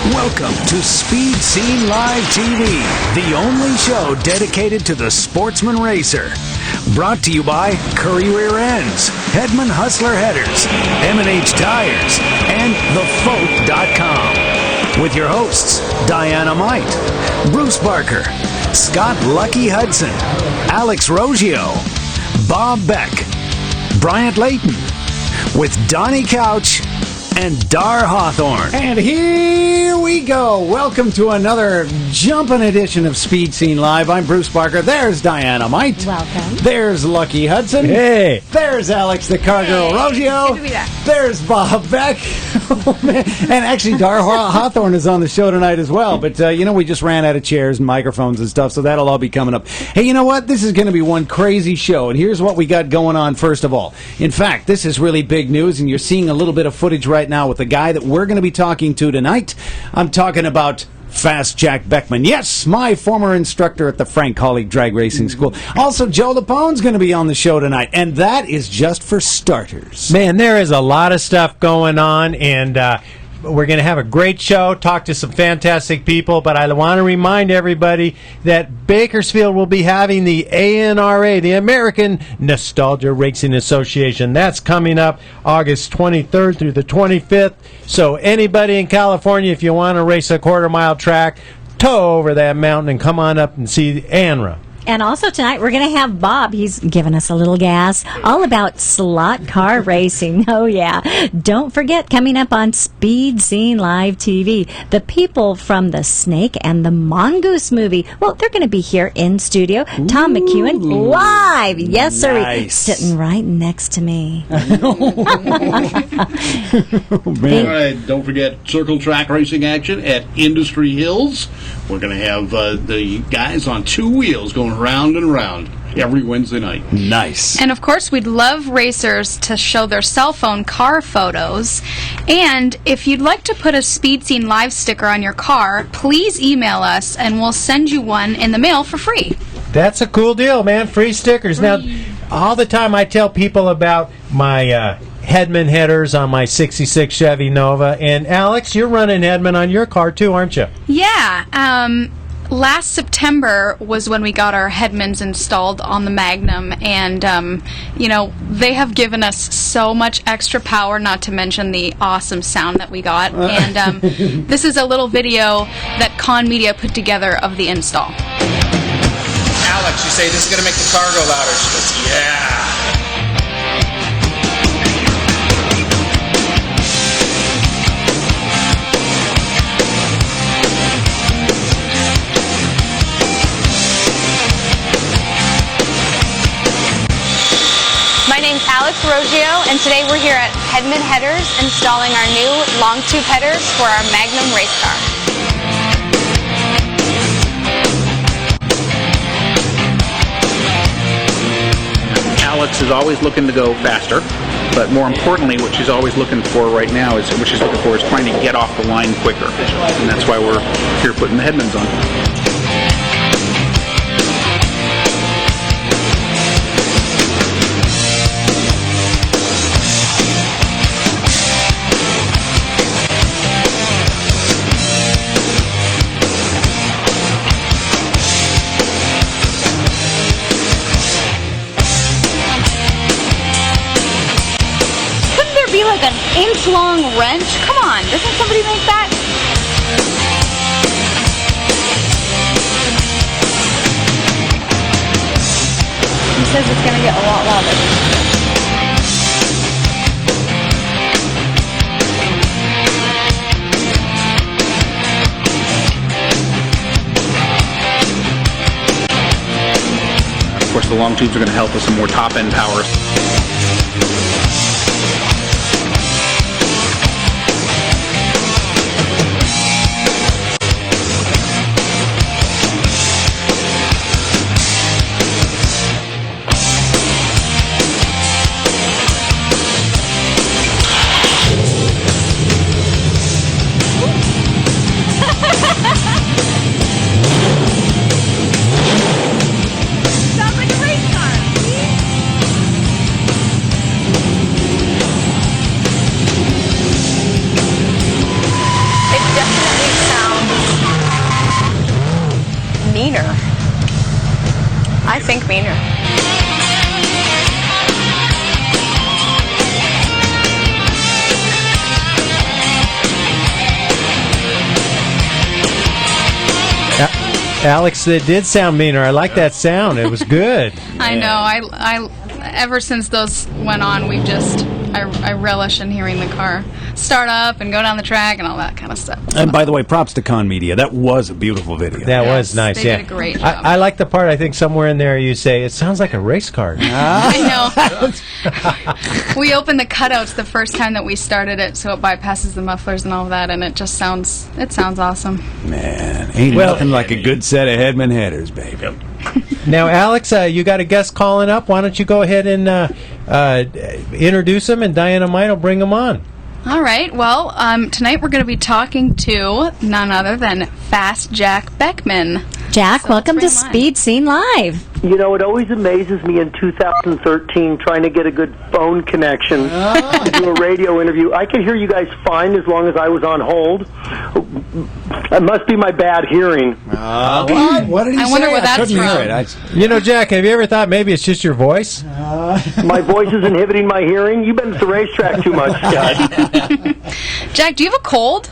Welcome to Speed Scene Live TV, the only show dedicated to the sportsman racer. Brought to you by Curry Rear Ends, Hedman Hustler Headers, M&H Tires, and TheFote.com. With your hosts, Diana Might, Bruce Barker, Scott Lucky Hudson, Alex Roggio, Bob Beck, Bryant Layton, with Donnie Couch and Dar Hawthorne. And here we go. Welcome to another jumping edition of Speed Scene Live. I'm Bruce Barker. There's Diana Might. Welcome. There's Lucky Hudson. Hey. There's Alex the Car Girl Roggio. Good to be back. There's Bob Beck. Oh, man. And actually, Dar Hawthorne is on the show tonight as well. But, we just ran out of chairs and microphones and stuff, so that'll all be coming up. Hey, you know what? This is going to be one crazy show. And here's what we got going on, first of all. In fact, this is really big news, and you're seeing a little bit of footage right now with the guy that we're going to be talking to tonight. I'm talking about Fast Jack Beckman. Yes, my former instructor at the Frank Hawley Drag Racing School. Also, Joe Lapone's going to be on the show tonight, and that is just for starters. Man, there is a lot of stuff going on, and we're going to have a great show, talk to some fantastic people, but I want to remind everybody that Bakersfield will be having the ANRA, the American Nostalgia Racing Association. That's coming up August 23rd through the 25th. So anybody in California, if you want to race a quarter-mile track, tow over that mountain and come on up and see the ANRA. And also tonight we're going to have Bob. He's giving us a little gas all about slot car racing. Oh, yeah. Don't forget, coming up on Speed Scene Live TV, the people from the Snake and the Mongoose movie. Well, they're going to be here in studio. Tom McEwen live. Yes, sir. Nice. Sitting right next to me. Oh, man. All right, don't forget Circle Track Racing action at Industry Hills. We're going to have the guys on two wheels going round and round every Wednesday night. Nice. And of course, we'd love racers to show their cell phone car photos. And if you'd like to put a Speed Scene Live sticker on your car, please email us and we'll send you one in the mail for free. That's a cool deal, man. Free stickers. Now, all the time I tell people about my Hedman headers on my 66 Chevy Nova. And Alex, you're running Hedman on your car too, aren't you? Yeah. Last September was when we got our Hedmans installed on the Magnum, and they have given us so much extra power, not to mention the awesome sound that we got. And this is a little video that Con Media put together of the install. Alex, you say this is going to make the car go louder. She goes, yeah. My name's Alex Roggio, and today we're here at Hedman Headers installing our new long tube headers for our Magnum race car. Alex is always looking to go faster, but more importantly, what she's always looking for right now is trying to get off the line quicker, and that's why we're here putting the Hedmans on. Be like an inch-long wrench? Come on, doesn't somebody make that? He says it's going to get a lot louder. Of course, the long tubes are going to help with some more top-end power. I think meaner. Alex, it did sound meaner. I like that sound. It was good. I know. I ever since those went on, we've just I relish in hearing the car start up and go down the track and all that kind of stuff. And by the way, props to Con Media. That was a beautiful video. That Yes, was nice. they Yeah, did a great job. I like the part. I think somewhere in there you say it sounds like a race car. I know. We opened the cutouts the first time that we started it, so it bypasses the mufflers and all of that, and it sounds awesome. Man, ain't Well- nothing like a good set of Hedman headers, baby. Now, Alex, you got a guest calling up. Why don't you go ahead and introduce him, and Diana Might will bring him on. All right. Well, tonight we're going to be talking to none other than Fast Jack Beckman. Jack, So welcome to let's bring him on. Speed Scene Live. You know, it always amazes me in 2013 trying to get a good phone connection to do a radio interview. I could hear you guys fine as long as I was on hold. It must be my bad hearing. What? What did he I say? wonder where that's couldn't from. hear it. You know, Jack, have you ever thought maybe it's just your voice? My voice is inhibiting my hearing. You've been at the racetrack too much, Scott. Jack, do you have a cold?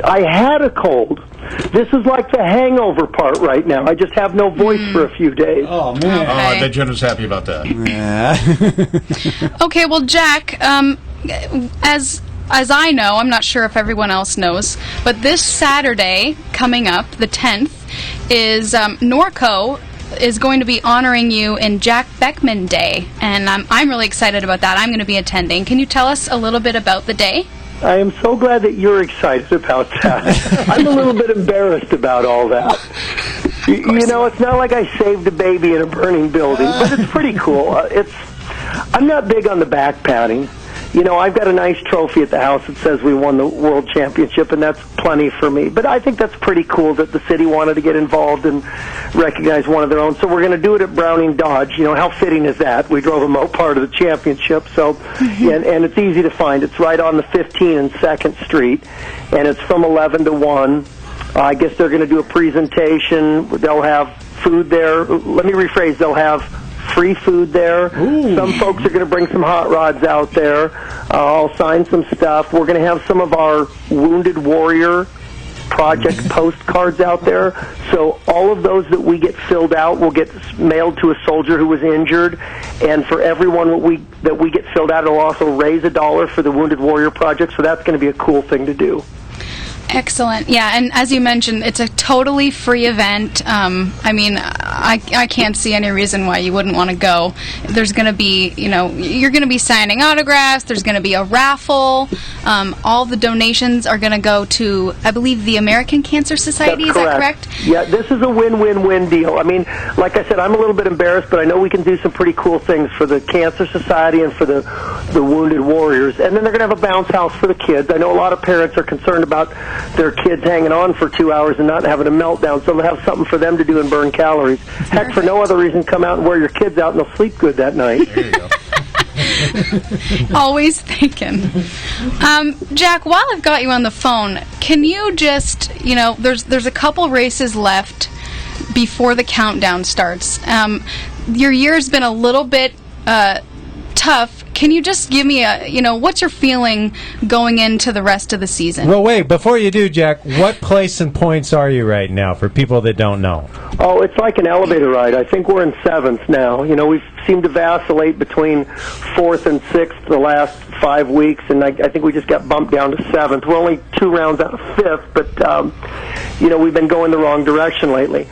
I had a cold. This is like the hangover part right now. I just have no voice for a few days. Oh, man. Okay. I bet Jenna's happy about that. Okay, well, Jack, as I know, I'm not sure if everyone else knows, but this Saturday coming up, the 10th, is Norco is going to be honoring you in Jack Beckman Day, and I'm really excited about that. I'm going to be attending. Can you tell us a little bit about the day? I am so glad that you're excited about that. I'm a little bit embarrassed about all that. You know, it's not like I saved a baby in a burning building, but it's pretty cool. I'm not big on the back patting. You know, I've got a nice trophy at the house that says we won the world championship, and that's plenty for me. But I think that's pretty cool that the city wanted to get involved and recognize one of their own. So we're going to do it at Browning Dodge. You know, how fitting is that? We drove them out part of the championship. So, and it's easy to find. It's right on the 15 and 2nd Street, and it's from 11 to 1. I guess they're going to do a presentation. They'll have food there. Let me rephrase. They'll have free food there. Ooh. Some folks are going to bring some hot rods out there. I'll sign some stuff. We're going to have some of our Wounded Warrior Project postcards out there. So all of those that we get filled out will get mailed to a soldier who was injured. And for everyone that we get filled out, it'll also raise $1 for the Wounded Warrior Project. So that's going to be a cool thing to do. Excellent. Yeah, and as you mentioned, it's a totally free event. I mean, I can't see any reason why you wouldn't want to go. There's going to be, you know, you're going to be signing autographs. There's going to be a raffle. All the donations are going to go to, I believe, the American Cancer Society. That's Is that correct? Yeah, this is a win-win-win deal. I mean, like I said, I'm a little bit embarrassed, but I know we can do some pretty cool things for the Cancer Society and for the Wounded Warriors. And then they're going to have a bounce house for the kids. I know a lot of parents are concerned about their kids hanging on for 2 hours and not having a meltdown, so they'll have something for them to do and burn calories. Heck, for no other reason, come out and wear your kids out and they'll sleep good that night. There you go. Always thinking. Jack, while I've got you on the phone, can you just, you know, there's a couple races left before the countdown starts. Your year's been a little bit tough. Can you just give me what's your feeling going into the rest of the season? Well, wait, before you do, Jack, what place and points are you right now for people that don't know? Oh, it's like an elevator ride. I think we're in 7th now. You know, we've seemed to vacillate between 4th and 6th the last 5 weeks, and I think we just got bumped down to 7th. We're only 2 rounds out of 5th, but, we've been going the wrong direction lately.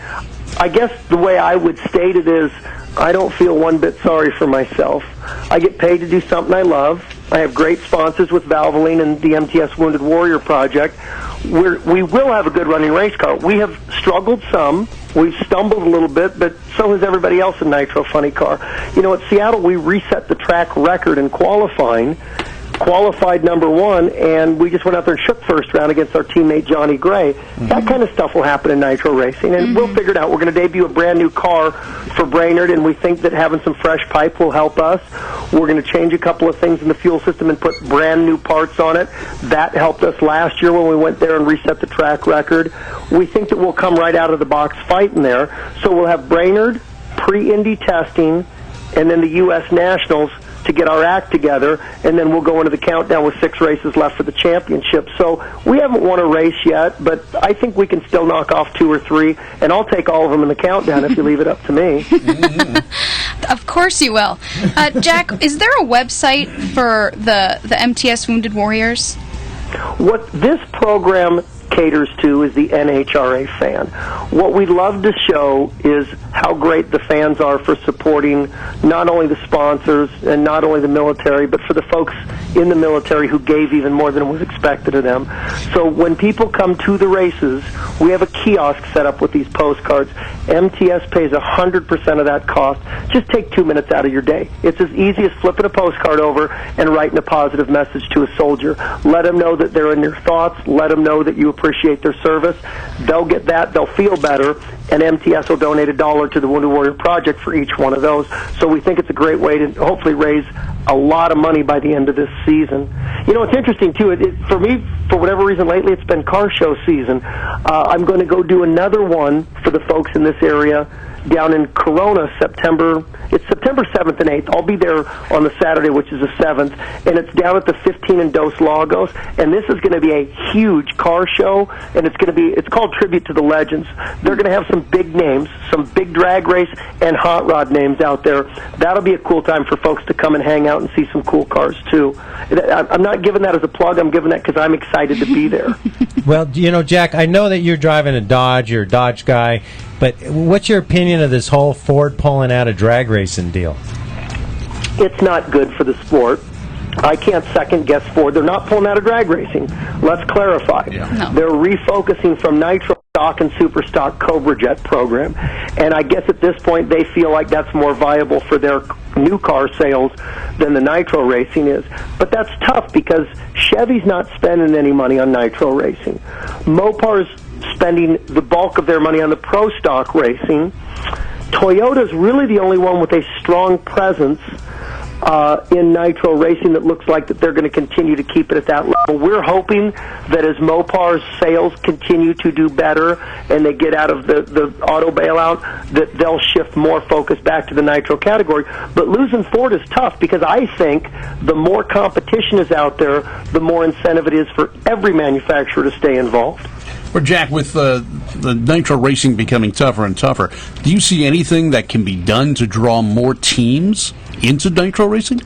I guess the way I would state it is I don't feel one bit sorry for myself. I get paid to do something I love. I have great sponsors with Valvoline and the MTS Wounded Warrior Project. We will have a good running race car. We have struggled some. We've stumbled a little bit, but so has everybody else in Nitro Funny Car. You know, at Seattle, we reset the track record in qualifying. Qualified number 1, and we just went out there and shook first round against our teammate Johnny Gray. Mm-hmm. That kind of stuff will happen in Nitro Racing, and we'll figure it out. We're going to debut a brand new car for Brainerd, and we think that having some fresh pipe will help us. We're going to change a couple of things in the fuel system and put brand new parts on it. That helped us last year when we went there and reset the track record. We think that we'll come right out of the box fighting there. So we'll have Brainerd pre-Indy testing, and then the U.S. Nationals to get our act together, and then we'll go into the countdown with 6 races left for the championship. So we haven't won a race yet, but I think we can still knock off 2 or 3, and I'll take all of them in the countdown if you leave it up to me. Of course you will. Jack, is there a website for the MTS Wounded Warriors? What this program caters to is the NHRA fan. What we'd love to show is how great the fans are for supporting not only the sponsors and not only the military, but for the folks in the military who gave even more than was expected of them. So when people come to the races, we have a kiosk set up with these postcards. MTS pays 100% of that cost. Just take 2 minutes out of your day. It's as easy as flipping a postcard over and writing a positive message to a soldier. Let them know that they're in your thoughts. Let them know that you appreciate their service. They'll get that. They'll feel better. And MTS will donate $1 to the Wounded Warrior Project for each one of those. So we think it's a great way to hopefully raise a lot of money by the end of this season. You know, it's interesting, too. For me, for whatever reason, lately it's been car show season. I'm going to go do another one for the folks in this area down in Corona, It's September 7th and 8th. I'll be there on the Saturday, which is the 7th, and it's down at the 15 in Dos Lagos, and this is going to be a huge car show, and it's called Tribute to the Legends. They're going to have some big names, some big drag race and hot rod names out there. That'll be a cool time for folks to come and hang out and see some cool cars, too. I'm not giving that as a plug. I'm giving that because I'm excited to be there. Well, you know, Jack, I know that you're driving a Dodge. You're a Dodge guy. But what's your opinion of this whole Ford pulling out of drag racing deal? It's not good for the sport. I can't second-guess Ford. They're not pulling out of drag racing. Let's clarify. Yeah. No. They're refocusing from Nitro Stock and Super Stock Cobra Jet program. And I guess at this point they feel like that's more viable for their new car sales than the Nitro racing is. But that's tough because Chevy's not spending any money on Nitro racing. Mopar's spending the bulk of their money on the Pro Stock racing. Toyota's really the only one with a strong presence in Nitro racing that looks like that they're going to continue to keep it at that level. We're hoping that as Mopar's sales continue to do better and they get out of the auto bailout, that they'll shift more focus back to the Nitro category. But losing Ford is tough because I think the more competition is out there, the more incentive it is for every manufacturer to stay involved. Well, Jack, with the Nitro racing becoming tougher and tougher, do you see anything that can be done to draw more teams into Nitro racing?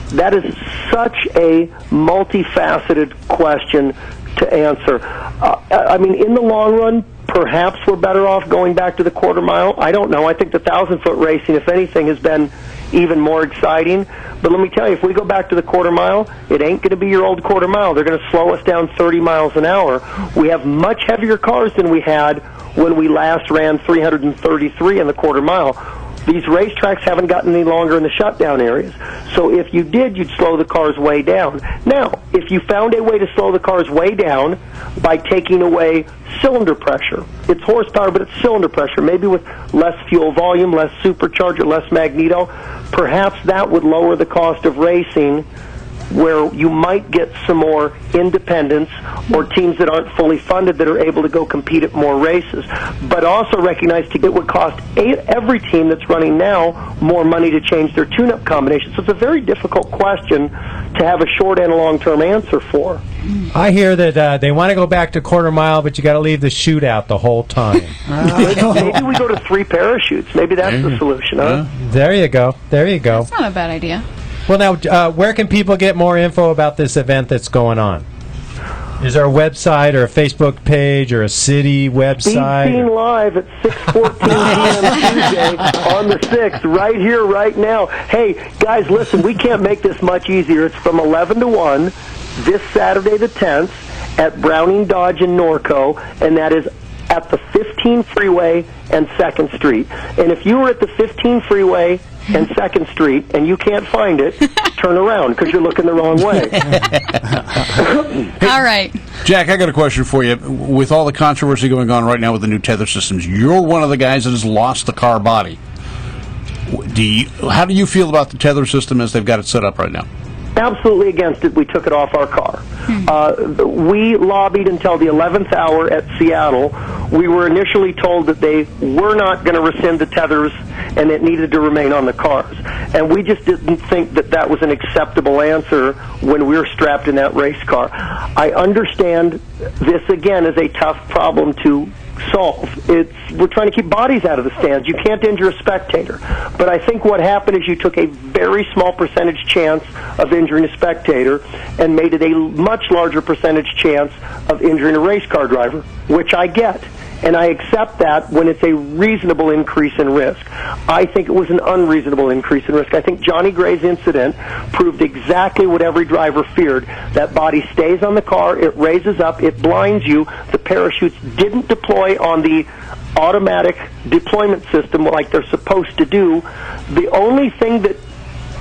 That is such a multifaceted question to answer. I mean, in the long run, perhaps we're better off going back to the quarter mile. I don't know. I think the 1,000-foot racing, if anything, has been even more exciting. But let me tell you, if we go back to the quarter mile, it ain't going to be your old quarter mile. They're going to slow us down 30 miles an hour. We have much heavier cars than we had when we last ran 333 in the quarter mile. These racetracks haven't gotten any longer in the shutdown areas. So if you did, you'd slow the cars way down. Now, if you found a way to slow the cars way down by taking away cylinder pressure, it's horsepower, but it's cylinder pressure, maybe with less fuel volume, less supercharger, less magneto, perhaps that would lower the cost of racing, where you might get some more independents or teams that aren't fully funded that are able to go compete at more races. But also recognize it would cost every team that's running now more money to change their tune-up combination. So it's a very difficult question to have a short and a long-term answer for. I hear that they want to go back to quarter mile, but you got to leave the chute out the whole time. Maybe we go to 3 parachutes. Maybe that's the solution, huh? There you go. There you go. That's not a bad idea. Well, now, where can people get more info about this event that's going on? Is there a website or a Facebook page or a city website? Be seen live at 6:14 p.m. Tuesday on the 6th, right here, right now. Hey, guys, listen, we can't make this much easier. It's from 11 to 1 this Saturday the 10th at Browning Dodge in Norco, and that is at the 15 freeway and 2nd Street. And if you were at the 15 freeway and 2nd Street and you can't find it, turn around because you're looking the wrong way. All right. Jack, I got a question for you. With all the controversy going on right now with the new tether systems, you're one of the guys that has lost the car body. How do you feel about the tether system as they've got it set up right now? Absolutely against it. We took it off our car. We lobbied until the 11th hour at Seattle, we were initially told that they were not going to rescind the tethers and it needed to remain on the cars. And we just didn't think that that was an acceptable answer when we were strapped in that race car. I understand this, again, is a tough problem to solve. We're trying to keep bodies out of the stands. You can't injure a spectator. But I think what happened is you took a very small percentage chance of injuring a spectator and made it a much larger percentage chance of injuring a race car driver, which I get. And I accept that when it's a reasonable increase in risk. I think it was an unreasonable increase in risk. I think Johnny Gray's incident proved exactly what every driver feared. That body stays on the car, it raises up, it blinds you. The parachutes didn't deploy on the automatic deployment system like they're supposed to do. The only thing that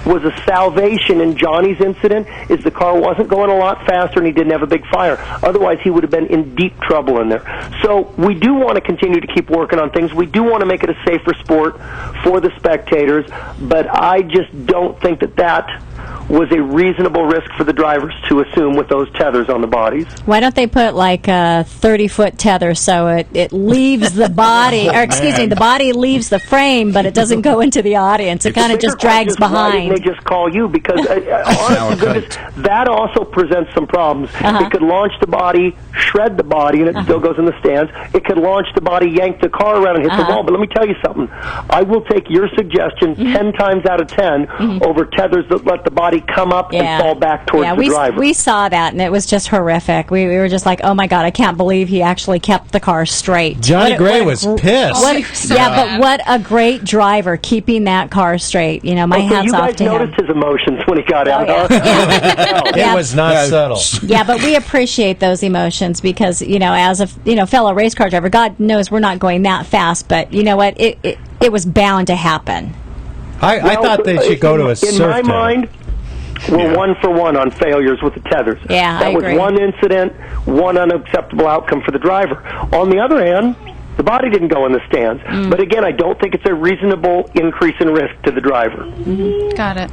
was a salvation in Johnny's incident is the car wasn't going a lot faster and he didn't have a big fire. Otherwise, he would have been in deep trouble in there. So we do want to continue to keep working on things. We do want to make it a safer sport for the spectators, but I just don't think that that was a reasonable risk for the drivers to assume with those tethers on the bodies. Why don't they put like a 30-foot tether so it leaves the body, or excuse me, the body leaves the frame, but it doesn't go into the audience. It kind of just drags behind. They just call you because, honest to goodness, that also presents some problems. It could launch the body, shred the body, and it still goes in the stands. It could launch the body, yank the car around, and hit the wall. But let me tell you something. I will take your suggestion 10 times out of 10 over tethers that let the body come up and fall back towards the driver. We saw that, and it was just horrific. We were just like, oh my God, I can't believe he actually kept the car straight. Johnny Gray was pissed. But what a great driver keeping that car straight. You know, my hat's off to him. You guys noticed his emotions when he got out. It was not subtle. Yeah, but we appreciate those emotions because, you know, as a fellow race car driver, God knows we're not going that fast, but you know what? It was bound to happen. I thought they should go to a surf In my mind, we're 1 for 1 on failures with the tethers. Yeah, that I agree. was one incident, one unacceptable outcome for the driver. On the other hand, the body didn't go in the stands. But again, I don't think it's a reasonable increase in risk to the driver. Got it.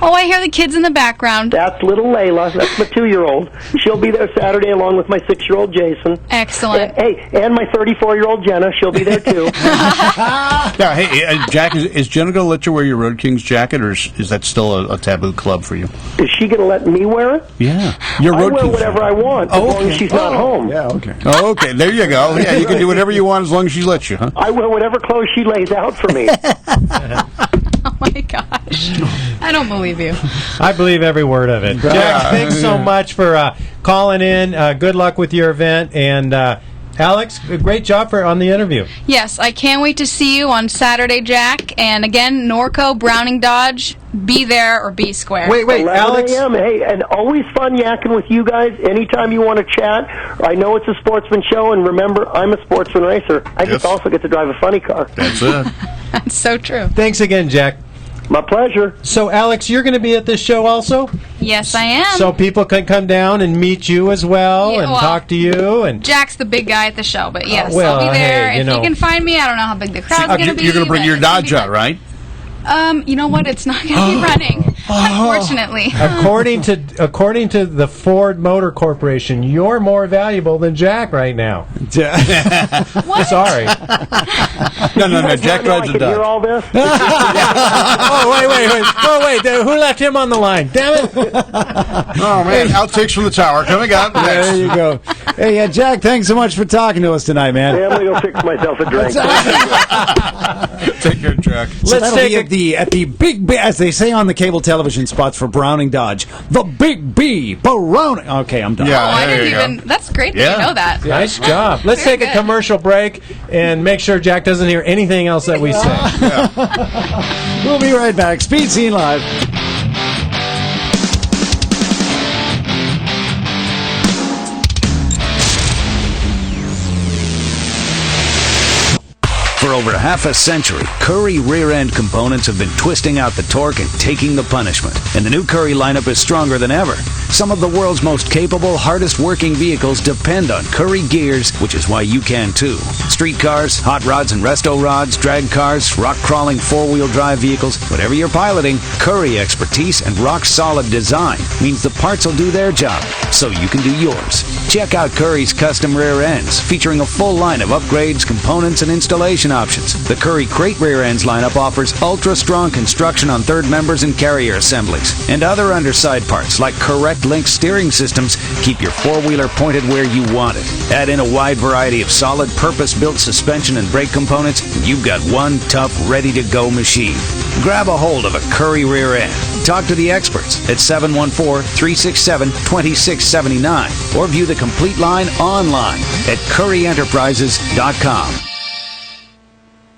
Oh, I hear the kids in the background. That's little Layla. That's my 2-year-old. She'll be there Saturday along with my 6-year-old Jason. Excellent. Hey, and my 34-year-old Jenna. She'll be there too. Yeah, hey, Jack, is Jenna going to let you wear your Road Kings jacket, or is that still a taboo club for you? Is she going to let me wear it? Yeah. Your I Road wear Kings whatever I want as long as she's not home. Yeah, okay. Oh, okay. There you go. Yeah, you can do whatever you want as long as she lets you, huh? I wear whatever clothes she lays out for me. Oh my gosh. I don't believe you. I believe every word of it. Jack, thanks so much for calling in. Good luck with your event. And Alex, great job on the interview. Yes, I can't wait to see you on Saturday, Jack. And again, Norco, Browning Dodge, be there or be square. Wait, 11 Alex. a.m. Hey, and always fun yakking with you guys. Anytime you want to chat. I know it's a sportsman show, and remember, I'm a sportsman racer. I just also get to drive a funny car. That's it. That's so true. Thanks again, Jack. My pleasure. So, Alex, you're going to be at this show also? Yes, I am. So people can come down and meet you as well and talk to you. And Jack's the big guy at the show, but yes, well, I'll be there. hey, If you can find me, I don't know how big the crowd's going to be. You're going to bring but your it's gonna Dodge be out, fun. right? You know what? It's not going to be running, unfortunately. according to the Ford Motor Corporation, you're more valuable than Jack right now. What? Sorry. No. Jack drives a Hear Dodge. all this? Oh, wait. Oh, wait. Who left him on the line? Damn it. Oh, man. Outtakes from the tower coming up. There you go. Hey, Jack, thanks so much for talking to us tonight, man. Family will fix myself a drink. Take care, Jack. So Let's that'll take be at the Big B, as they say on the cable television spots for Browning Dodge, the Big B, Browning. Okay, I'm done. Oh, I there didn't you go. even. That's great that Yeah. you know that. Nice job. Let's Very take a good. commercial break and make sure Jack doesn't hear anything else that we say. We'll be right back. Speed Scene Live. For over half a century, Currie rear-end components have been twisting out the torque and taking the punishment. And the new Currie lineup is stronger than ever. Some of the world's most capable, hardest-working vehicles depend on Currie gears, which is why you can too. Street cars, hot rods and resto rods, drag cars, rock-crawling four-wheel drive vehicles, whatever you're piloting, Currie expertise and rock-solid design means the parts will do their job, so you can do yours. Check out Curry's custom rear ends, featuring a full line of upgrades, components, and installation options. The Curry Crate rear ends lineup offers ultra-strong construction on third members and carrier assemblies. And other underside parts, like correct link steering systems, keep your four-wheeler pointed where you want it. Add in a wide variety of solid, purpose-built suspension and brake components, and you've got one tough, ready-to-go machine. Grab a hold of a Curry rear end. Talk to the experts at 714-367-2679 or view the complete line online at curryenterprises.com.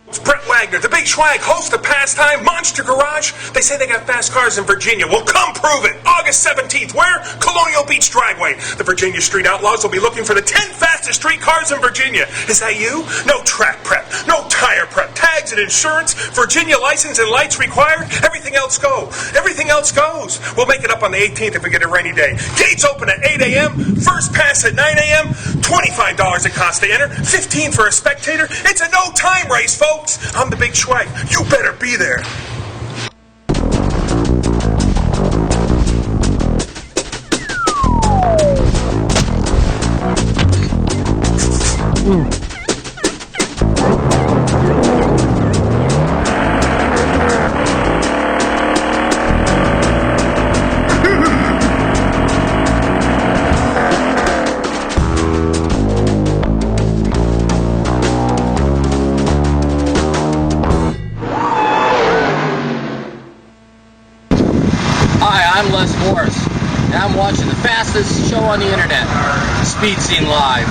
It's Brett Wagner, the Big Schwag, host of Pastime Monster Garage. They say they got fast cars in Virginia. Well, come prove it. August 17th, where? Colonial Beach Dragway. The Virginia Street Outlaws will be looking for the 10 fastest street cars in Virginia. Is that you? No track prep, no tire prep, tags and insurance, Virginia license and lights required. Everything else go. Everything else goes. We'll make it up on the 18th if we get a rainy day. Gates open at 8 a.m., first pass at 9 a.m., $25 it costs to enter, $15 for a spectator. It's a no-time race, folks. I'm the Big Schwag. You better be there. I'm Les Morris, and I'm watching the fastest show on the internet, Speed Scene Live.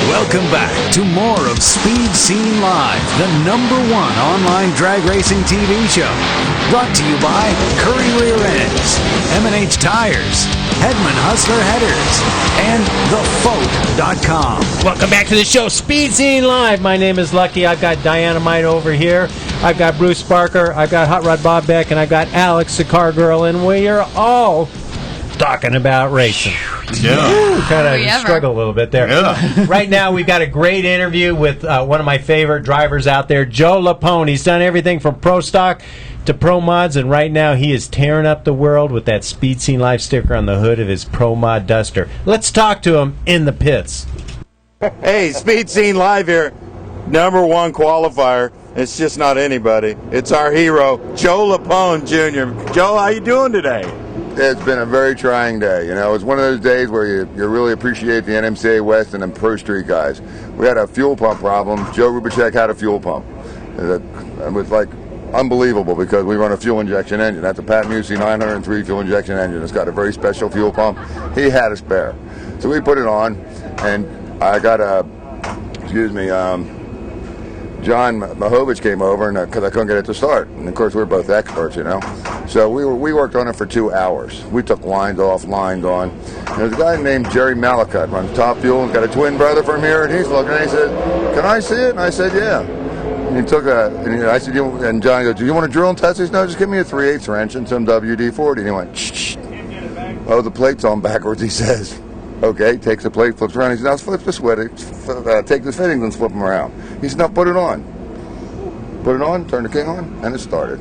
Welcome back to more of Speed Scene Live, the #1 online drag racing TV show. Brought to you by Curry Rear Ends, M&H Tires, Hedman Hustler Headers, and TheFote.com. Welcome back to the show, Speed Scene Live. My name is Lucky. I've got Dynamite over here. I've got Bruce Barker. I've got Hot Rod Bob Beck, and I've got Alex, the car girl, and we are all talking about racing. Yeah. Kind of struggle a little bit there. Yeah. Right now, we've got a great interview with one of my favorite drivers out there, Joe Lapone. He's done everything from Pro Stock to Pro Mods, and right now he is tearing up the world with that Speed Scene Live sticker on the hood of his Pro Mod Duster. Let's talk to him in the pits. Hey, Speed Scene Live here. #1 qualifier. It's just not anybody. It's our hero, Joe Lapone Jr. Joe, how you doing today? It's been a very trying day. You know, it's one of those days where you really appreciate the NMCA West and the Pro Street guys. We had a fuel pump problem. Joe Rubicek had a fuel pump. It was like unbelievable because we run a fuel injection engine. That's a Pat Musey 903 fuel injection engine. It's got a very special fuel pump. He had a spare. So we put it on, and I got John Mahovich came over, and because I couldn't get it to start, and of course we're both experts, you know. So we worked on it for 2 hours. We took lines off, lines on. And there's a guy named Jerry Malakut, runs Top Fuel, and got a twin brother from here, and he's looking, and he said, "Can I see it?" And I said, "Yeah." And he took I said, and John goes, "Do you want to drill and test?" He said, "No, just give me a 3/8 wrench and some WD-40. And he went, "Shh. Oh, the plate's on backwards," he says. Okay, takes the plate, flips around. He says, "Now flip the switch, take the fittings and flip them around." He said, "Now put it on." Put it on, turn the king on, and it started.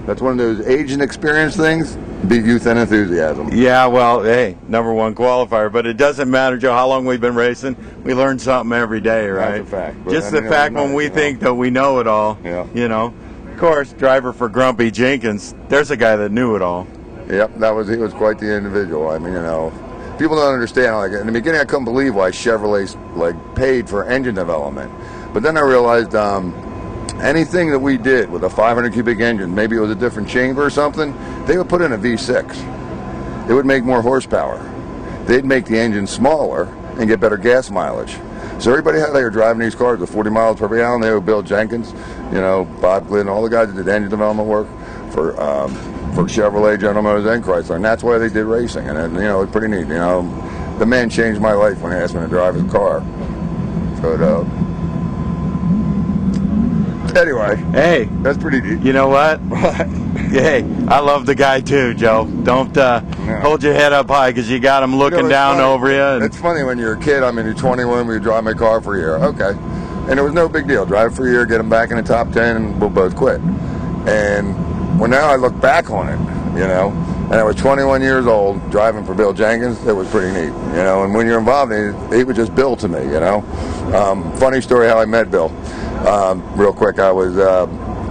That's one of those age and experience things, beat youth and enthusiasm. Yeah, well, hey, #1 qualifier, but it doesn't matter, Joe, how long we've been racing. We learn something every day, right? That's a fact. But Just the fact when we think that we know it all, you know. Of course, driver for Grumpy Jenkins, there's a guy that knew it all. Yep, he was quite the individual. I mean, you know, people don't understand. Like in the beginning, I couldn't believe why Chevrolet paid for engine development, but then I realized anything that we did with a 500 cubic engine, maybe it was a different chamber or something, they would put in a V6. It would make more horsepower. They'd make the engine smaller and get better gas mileage. So everybody had they were driving these cars with 40 miles per gallon. They would Bill Jenkins, you know, Bob Glidden, all the guys that did engine development work for Chevrolet, General Motors, and Chrysler, and that's why they did racing. And you know, it's pretty neat. You know, the man changed my life when he asked me to drive his car. So anyway, hey, that's pretty neat. You know what? Hey, I love the guy too, Joe. Don't hold your head up high because you got him looking down over you. And it's funny when you're a kid. I mean, you're 21. We drive my car for a year. Okay, and it was no big deal. Drive for a year, get him back in the top 10, and we'll both quit. And well, now I look back on it, you know, and I was 21 years old, driving for Bill Jenkins. It was pretty neat, you know. And when you're involved in it, he was just Bill to me, you know. Funny story how I met Bill. Real quick, I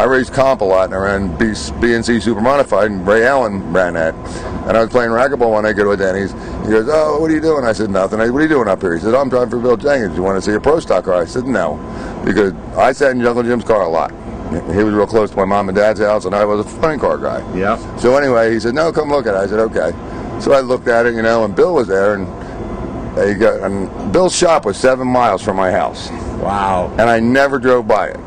raced comp a lot, and I ran BNC Super Modified, and Ray Allen ran that. And I was playing racquetball one night, go to Denny's. He goes, "Oh, what are you doing?" I said, "Nothing." I said, "What are you doing up here?" He said, "I'm driving for Bill Jenkins. You want to see a pro stock car?" I said, "No," because I sat in Uncle Jim's car a lot. He was real close to my mom and dad's house, and I was a flying car guy. Yeah. So anyway, he said, "No, come look at it." I said, "Okay." So I looked at it, you know, and Bill was there, and Bill's shop was 7 miles from my house. Wow. And I never drove by it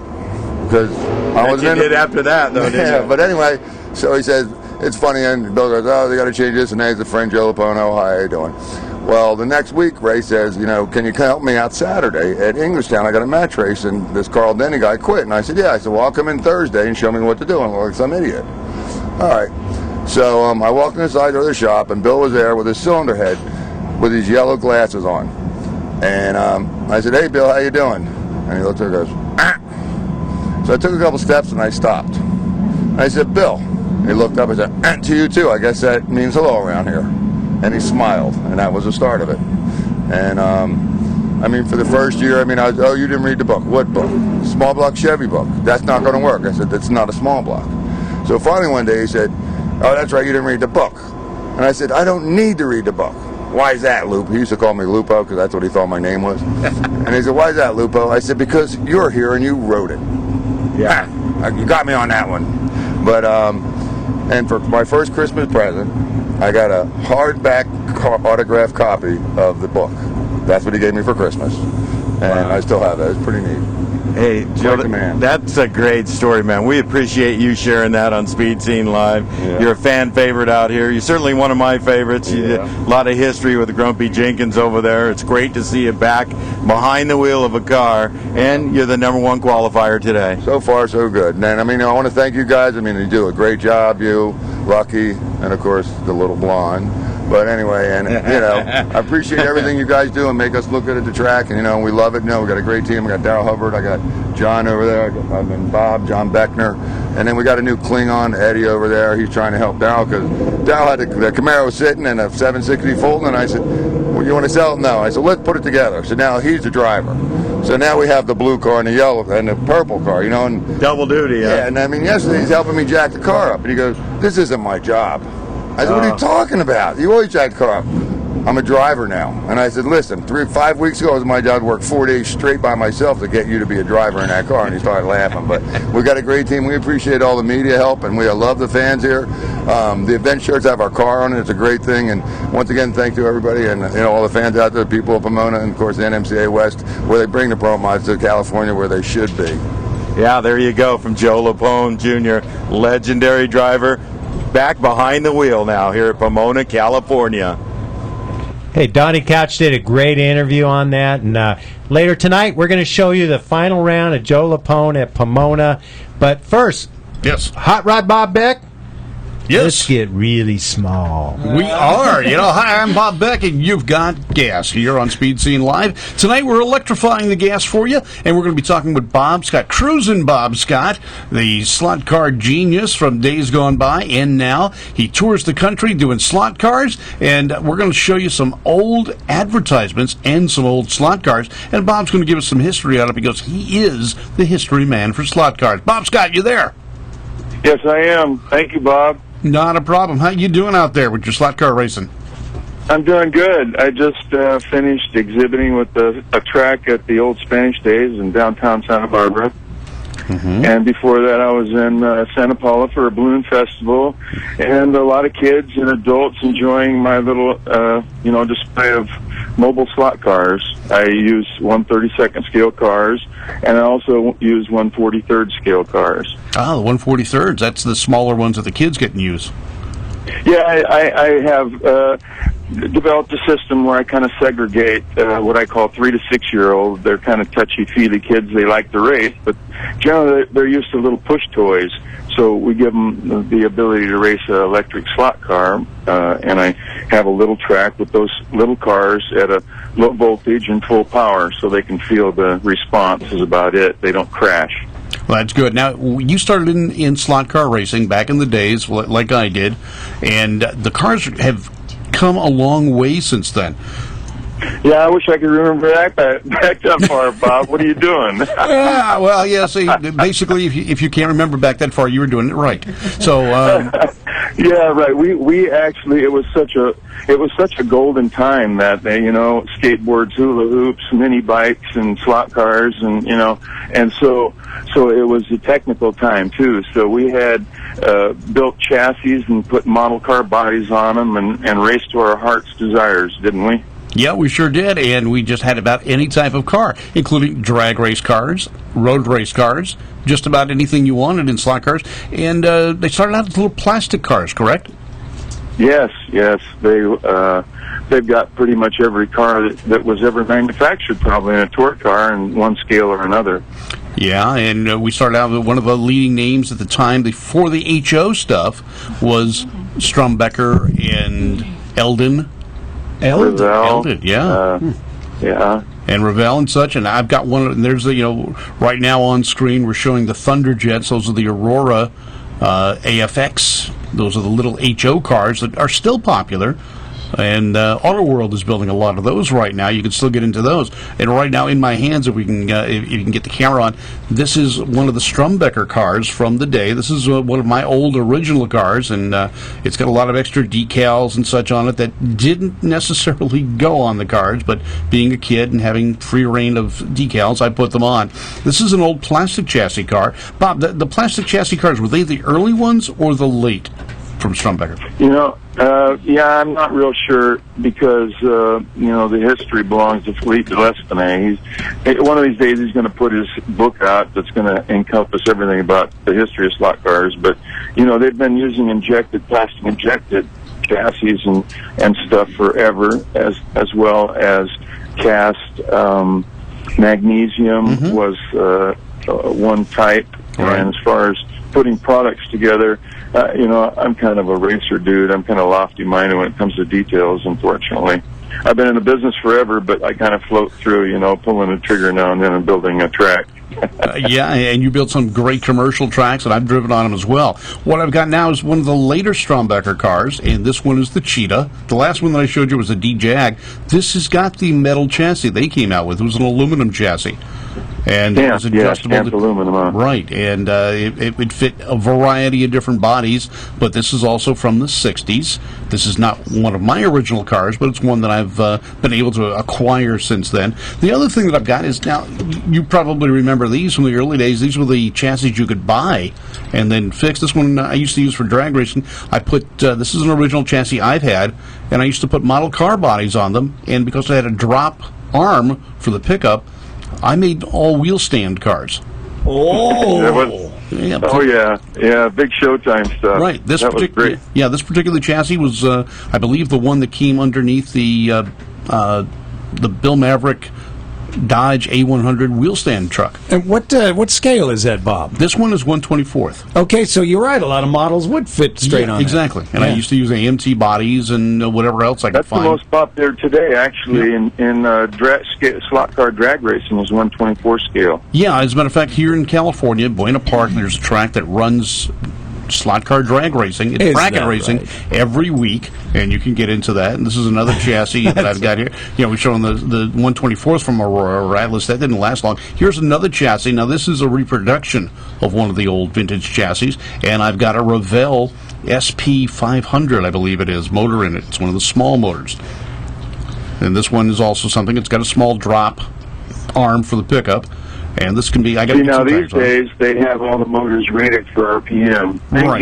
because I was in it after that, though, didn't yeah, you? but anyway, so he says, it's funny, and Bill goes, "Oh, they got to change this," and he's a friend, Joe Lapono. "Hi, how you doing?" Well, the next week, Ray says, "You know, can you help me out Saturday at Englishtown? I got a match race, and this Carl Denny guy quit." And I said, "Yeah." I said, "Well, I'll come in Thursday and show me what to do." And I'm like some idiot. All right. So I walked inside the other shop, and Bill was there with his cylinder head with his yellow glasses on. And I said, "Hey, Bill, how you doing?" And he looked at her and goes, "Ah." So I took a couple steps, and I stopped. And I said, "Bill." He looked up and said, "Ah, to you too. I guess that means hello around here." And he smiled, and that was the start of it. And I mean, for the first year, I mean, I was, "Oh, you didn't read the book." "What book?" "Small block Chevy book." "That's not going to work." I said, "That's not a small block." So finally one day he said, "Oh, that's right, you didn't read the book." And I said, "I don't need to read the book." "Why is that, Lupo?" He used to call me Lupo because that's what he thought my name was. And he said, "Why is that, Lupo?" I said, "Because you're here and you wrote it." Yeah, you got me on that one. But and for my first Christmas present, I got a hardback autographed copy of the book. That's what he gave me for Christmas, and I still have that. It's pretty neat. Hey, Joe, Quite the man. that's a great story, man. We appreciate you sharing that on Speed Scene Live. Yeah. You're a fan favorite out here. You're certainly one of my favorites. You did a lot of history with Grumpy Jenkins over there. It's great to see you back behind the wheel of a car, and you're the #1 qualifier today. So far, so good. And I mean, I want to thank you guys. I mean, you do a great job, you, Lucky, and of course the little blonde. But anyway, and you know, I appreciate everything you guys do and make us look good at the track, and you know, we love it. You know, we got a great team. We got Daryl Hubbard, I got John over there, I've been Bob, John Beckner, and then we got a new Klingon, Eddie over there. He's trying to help Daryl because Daryl had the Camaro sitting and a 760 Fulton, and I said, "Well, you want to sell it?" "No." I said, "Let's put it together." So now he's the driver. So now we have the blue car and the yellow and the purple car, you know, and double duty. Yeah, and I mean, yesterday he's helping me jack the car up, and he goes, "This isn't my job." I said, "What are you talking about? You always jack the car up." "I'm a driver now." And I said, "Listen, 5 weeks ago it was my job to work 4 days straight by myself to get you to be a driver in that car." And he started laughing. But we got a great team. We appreciate all the media help, and we love the fans here. The event shirts have our car on it. It's a great thing. And once again, thank you everybody, and you know, all the fans out there, the people of Pomona, and of course the NMCA West, where they bring the pro mods to California, where they should be. Yeah, there you go, from Joe Lapone Jr., legendary driver, back behind the wheel now here at Pomona, California. Hey, Donnie Couch did a great interview on that, and later tonight we're going to show you the final round of Joe Lapone at Pomona. But first, yes, Hot Rod Bob Beck. Yes. Let's get really small. We are. You know, hi, I'm Bob Beck, and you've got gas here on Speed Scene Live. Tonight, we're electrifying the gas for you, and we're going to be talking with Bob Scott, Cruisin' Bob Scott, the slot car genius from days gone by and now. He tours the country doing slot cars, and we're going to show you some old advertisements and some old slot cars, and Bob's going to give us some history on it because he is the history man for slot cars. Bob Scott, you there? Yes, I am. Thank you, Bob. Not a problem. How you doing out there with your slot car racing? I'm doing good. I just finished exhibiting with a track at the Old Spanish Days in downtown Santa Barbara. Mm-hmm. And before that, I was in Santa Paula for a balloon festival, and a lot of kids and adults enjoying my little, display of mobile slot cars. I use 1/32nd scale cars, and I also use 1/43rd scale cars. Ah, the 1/43rds. That's the smaller ones that the kids get and use. Yeah, I have developed a system where I kind of segregate what I call 3 to 6 year olds. They're kind of touchy-feely kids. They like to race, but generally they're used to little push toys. So we give them the ability to race an electric slot car, and I have a little track with those little cars at a low voltage and full power, so they can feel the response is about it. They don't crash. Well, that's good. Now, you started in slot car racing back in the days, like I did, and the cars have come a long way since then. Yeah, I wish I could remember back that far, Bob. What are you doing? Well, yeah. See, basically, if you can't remember back that far, you were doing it right. So, yeah, right. We actually it was such a golden time that skateboards, hula hoops, mini bikes, and slot cars, and so it was a technical time too. So we had built chassis and put model car bodies on them and raced to our heart's desires, didn't we? Yeah, we sure did, and we just had about any type of car, including drag race cars, road race cars, just about anything you wanted in slot cars. And they started out as little plastic cars, correct? Yes. They've got pretty much every car that was ever manufactured, probably in a tour car in one scale or another. Yeah, and we started out with one of the leading names at the time before the HO stuff was Strumbecker and Eldon. Eldon, yeah. Yeah. And Revell and such, and I've got one, and there's right now on screen we're showing the Thunderjets. Those are the Aurora AFX. Those are the little HO cars that are still popular. And Auto World is building a lot of those right now. You can still get into those. And right now, in my hands, if you can get the camera on, this is one of the Strumbecker cars from the day. This is one of my old original cars, and it's got a lot of extra decals and such on it that didn't necessarily go on the cars. But being a kid and having free reign of decals, I put them on. This is an old plastic chassis car. Bob, the plastic chassis cars, were they the early ones or the late from Strumbecker? Yeah, I'm not real sure because, the history belongs to Philippe Gillespie. One of these days he's going to put his book out that's going to encompass everything about the history of slot cars. But, they've been using plastic injected chassis and stuff forever, as well as cast magnesium was one type. Right. And as far as putting products together, I'm kind of a racer dude. I'm kind of lofty-minded when it comes to details, unfortunately. I've been in the business forever, but I kind of float through, pulling a trigger now and then and building a track. Yeah, and you built some great commercial tracks, and I've driven on them as well. What I've got now is one of the later Strumbecker cars, and this one is the Cheetah. The last one that I showed you was the D-Jag. This has got the metal chassis they came out with. It was an aluminum chassis. And it was adjustable. Aluminum, right, and it would fit a variety of different bodies, but this is also from the 60s. This is not one of my original cars, but it's one that I've been able to acquire since then. The other thing that I've got is, now, you probably remember these from the early days. These were the chassis you could buy and then fix. This one I used to use for drag racing. I put, this is an original chassis I've had, and I used to put model car bodies on them, and because I had a drop arm for the pickup, I made all wheel stand cars. Oh, yeah, big Showtime stuff. Right, that was great. Yeah, this particular chassis was, I believe, the one that came underneath the Bill Maverick Dodge A100 wheel stand truck. And what scale is that, Bob? This one is 1/24. Okay, so you're right. A lot of models would fit straight on. Exactly. And I used to use AMT bodies and whatever else I could find. That's the most popular today, actually, in slot car drag racing is 1/24 scale. Yeah, as a matter of fact, here in California, Buena Park, there's a track that runs slot car drag racing. It's bracket racing every week, and you can get into that. And this is another chassis that I've got here. We're showing the 1/24th from Aurora or Atlas. That didn't last long. Here's another chassis. Now, this is a reproduction of one of the old vintage chassis, and I've got a Revell SP500, I believe it is, motor in it. It's one of the small motors. And this one is also something. It's got a small drop arm for the pickup. And this can be, these days, they have all the motors rated for RPM. Right.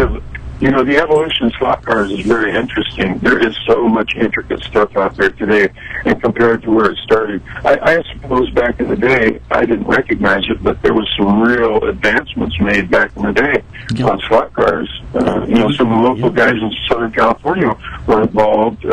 The evolution of slot cars is very interesting. There is so much intricate stuff out there today, and compared to where it started. I suppose back in the day, I didn't recognize it, but there was some real advancements made back in the day on slot cars. Some of the local guys in Southern California were involved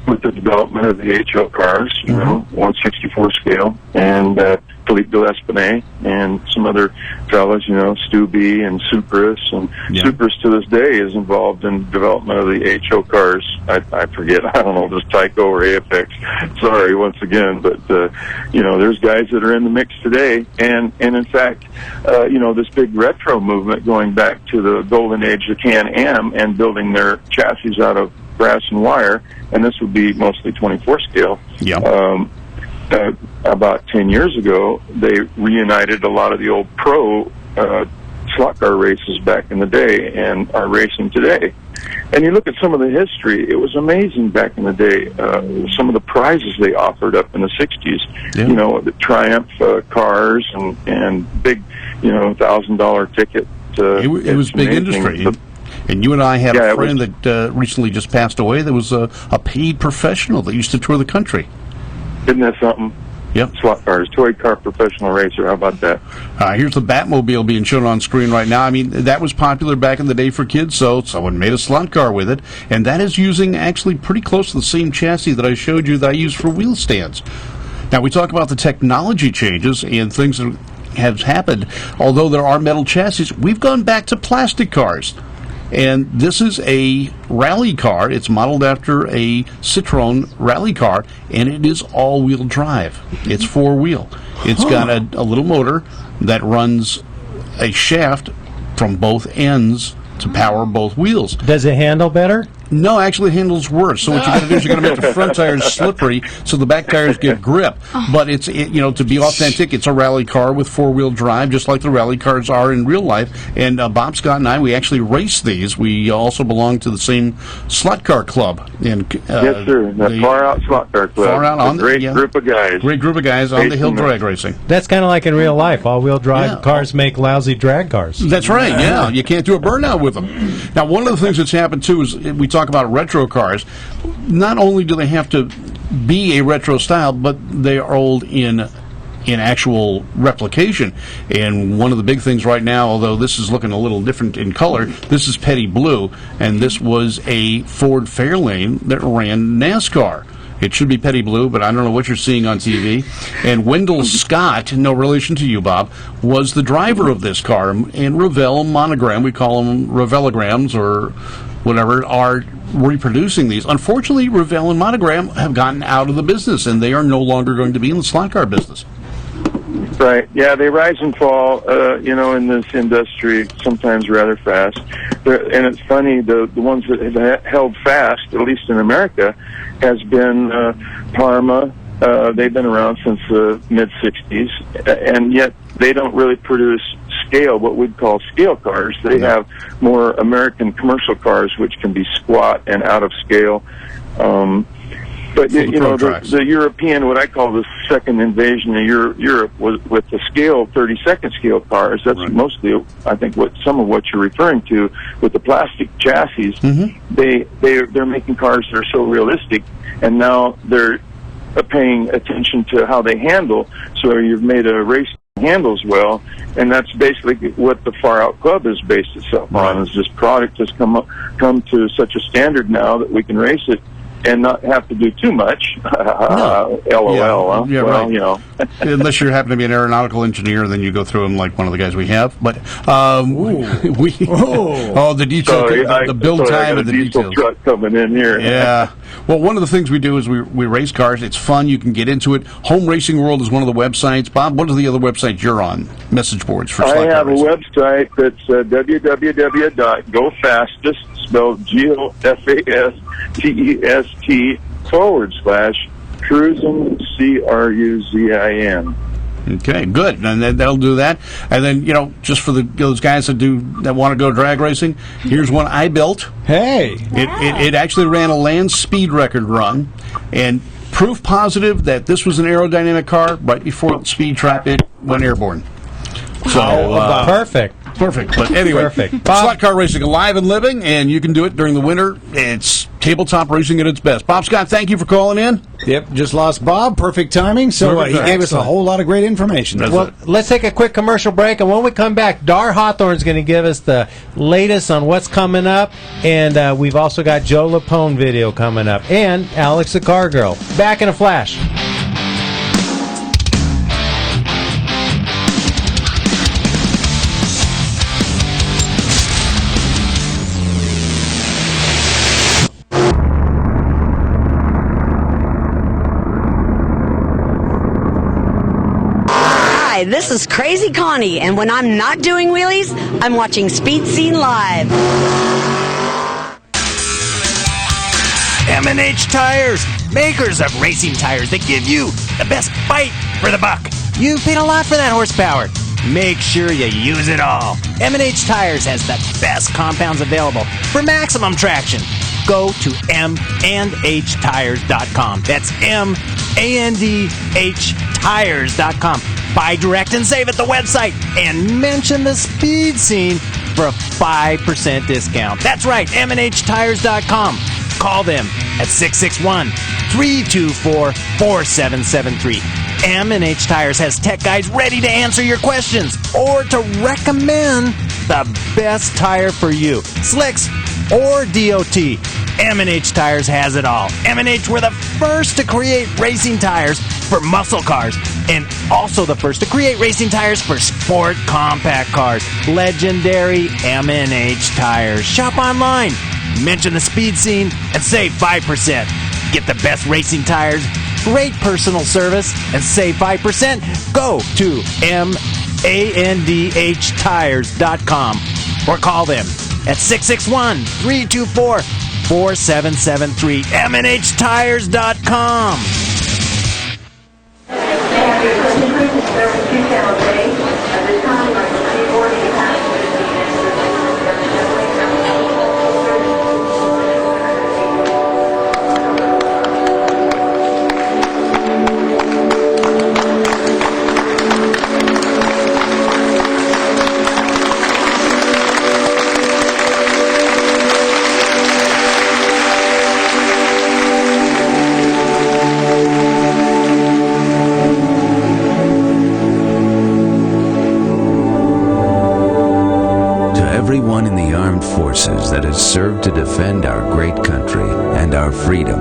with the development of the HO cars, 1/64 scale, and Philippe Gillespie and some other fellas, Stu B and Supras, and Supras to this day is involved in development of the HO cars. I forget, I don't know if it's Tyco or AFX. Sorry, once again, but there's guys that are in the mix today, and in fact, this big retro movement going back to the golden age of Can-Am and building their chassis out of brass and wire, and this would be mostly 24 scale. About 10 years ago, they reunited a lot of the old pro slot car races back in the day and are racing today. And you look at some of the history, it was amazing back in the day. Some of the prizes they offered up in the 60s, the Triumph cars and big, $1,000 ticket. It was big industry. And you and I had a friend that recently just passed away that was a paid professional that used to tour the country. Isn't that something? Yep. Slot cars, toy car professional racer. How about that? Here's the Batmobile being shown on screen right now. I mean, that was popular back in the day for kids, so someone made a slot car with it. And that is using actually pretty close to the same chassis that I showed you that I use for wheel stands. Now, we talk about the technology changes and things that have happened. Although there are metal chassis, we've gone back to plastic cars. And this is a rally car. It's modeled after a Citroen rally car, and it is all-wheel drive. It's four-wheel. It's got a little motor that runs a shaft from both ends to power both wheels. Does it handle better? No, actually it handles worse. So what you got to do is you got to make the front tires slippery so the back tires get grip. But to be authentic, it's a rally car with four-wheel drive, just like the rally cars are in real life. And Bob Scott and I, we actually race these. We also belong to the same slot car club. And, yes, sir. The Far Out Slot Car Club. Far Out on great group of guys. Great group of guys on the hill drag racing. That's kind of like in real life. All-wheel drive cars make lousy drag cars. That's right. Yeah, you can't do a burnout with them. Now, one of the things that's happened too is we talk about retro cars. Not only do they have to be a retro style, but they are old in actual replication. And one of the big things right now, although this is looking a little different in color, this is Petty Blue, and this was a Ford Fairlane that ran NASCAR. It should be Petty Blue, but I don't know what you're seeing on TV. And Wendell Scott, no relation to you, Bob, was the driver of this car. And Revell Monogram, we call them Revellograms or whatever, are reproducing these. Unfortunately, Revell and Monogram have gotten out of the business, and they are no longer going to be in the slot car business. Right. Yeah, they rise and fall, in this industry sometimes rather fast. And it's funny, the ones that have held fast, at least in America, has been Parma. They've been around since the mid-'60s, and yet they don't really produce scale, what we'd call scale cars. They have more American commercial cars, which can be squat and out of scale. But the European, what I call the second invasion of Europe, was with the scale 32nd scale cars. That's mostly, I think, some of what you're referring to with the plastic chassis. They're making cars that are so realistic, and now they're paying attention to how they handle. So you've made a race that handles well, and that's basically what the Far Out Club is based itself on. Is this product has come to such a standard now that we can race it and not have to do too much. LOL. Unless you happen to be an aeronautical engineer, then you go through them like one of the guys we have. But the detail, the build time and the details. Truck coming in here. Yeah. Well, one of the things we do is we race cars. It's fun. You can get into it. Home Racing World is one of the websites. Bob, what are the other websites you're on? Message boards for slot car I have racing. a website that's www.gofastest, spelled GOFASTEST/Cruisin, CRUZIN. Okay, good, and then that'll do that. And then just for those guys that want to go drag racing, here's one I built. Hey, it actually ran a land speed record run, and proof positive that this was an aerodynamic car. Right before the speed trap, it went airborne. So perfect. But anyway, slot car racing alive and living, and you can do it during the winter. It's tabletop racing at its best. Bob Scott, thank you for calling in. Yep, just lost Bob. Perfect timing. So he gave us a whole lot of great information. Let's take a quick commercial break, and when we come back, Dar Hawthorne's going to give us the latest on what's coming up, and we've also got Joe Lapone video coming up, and Alex the Car Girl. Back in a flash. Hi, this is Crazy Connie, and when I'm not doing wheelies, I'm watching Speed Scene Live. M&H Tires, makers of racing tires that give you the best bite for the buck. You've paid a lot for that horsepower. Make sure you use it all. M&H Tires has the best compounds available for maximum traction. Go to mandhtires.com. That's mandhtires.com. Buy direct and save at the website and mention the Speed Scene for a 5% discount. That's right, mandhtires.com. Call them at 661-324-4773. M&H Tires has tech guys ready to answer your questions or to recommend the best tire for you. Slicks or DOT. M&H Tires has it all. M&H were the first to create racing tires for muscle cars and also the first to create racing tires for sport compact cars. Legendary M&H Tires. Shop online. Mention the Speed Scene and save 5%. Get the best racing tires, great personal service, and save 5%. Go to mandhtires.com or call them at 661-324-4773. mandhtires.com. Everyone in the armed forces that has served to defend our great country and our freedom,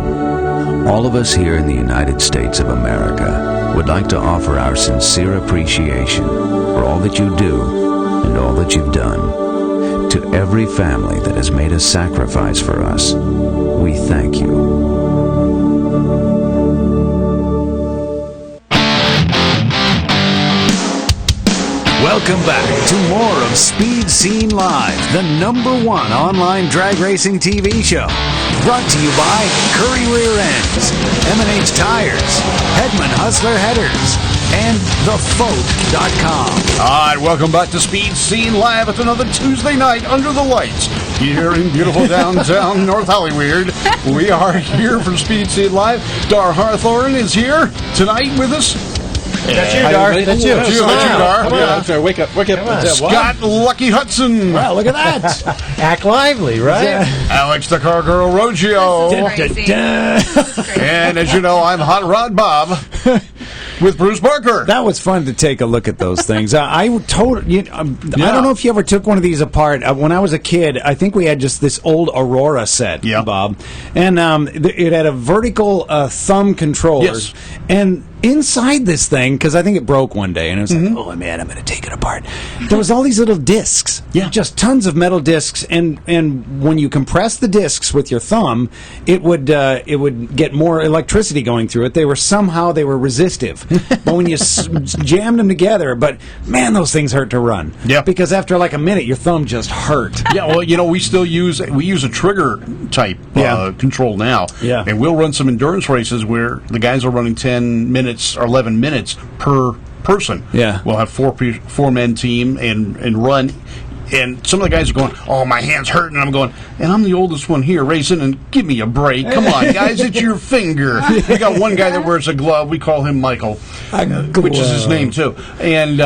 all of us here in the United States of America would like to offer our sincere appreciation for all that you do and all that you've done. To every family that has made a sacrifice for us, we thank you. Welcome back to more of Speed Scene Live, the #1 online drag racing TV show. Brought to you by Curry Rear Ends, M&H Tires, Hedman Hustler Headers, and TheFoat.com. All right, welcome back to Speed Scene Live. It's another Tuesday night under the lights here in beautiful downtown North Hollywood. We are here for Speed Scene Live. Dar Hawthorne is here tonight with us. That's you, Dar. That's you. That's you, Dar. Come on. I'm sorry, wake up. Scott Lucky Hudson. Wow, look at that. Act lively, right? Alex the Car Girl Roggio. And as you know, I'm Hot Rod Bob with Bruce Barker. That was fun to take a look at those things. I don't know if you ever took one of these apart. When I was a kid, I think we had just this old Aurora set, Bob. And it had a vertical thumb controller. Yes. And inside this thing, because I think it broke one day, and it was like, oh man, I'm going to take it apart. There was all these little discs, just tons of metal discs, and when you compress the discs with your thumb, it would get more electricity going through it. They were resistive, but when you jammed them together, but man, those things hurt to run. Yeah, because after like a minute, your thumb just hurt. Yeah, well, you know, we use a trigger type control now. Yeah, and we'll run some endurance races where the guys are running 10 minutes or 11 minutes per person. Yeah, we'll have four-man team and run. And some of the guys are going, oh, my hand's hurting. And I'm going, and I'm the oldest one here racing, and give me a break. Come on, guys, it's your finger. We got one guy that wears a glove. We call him Michael, which is his name, too. And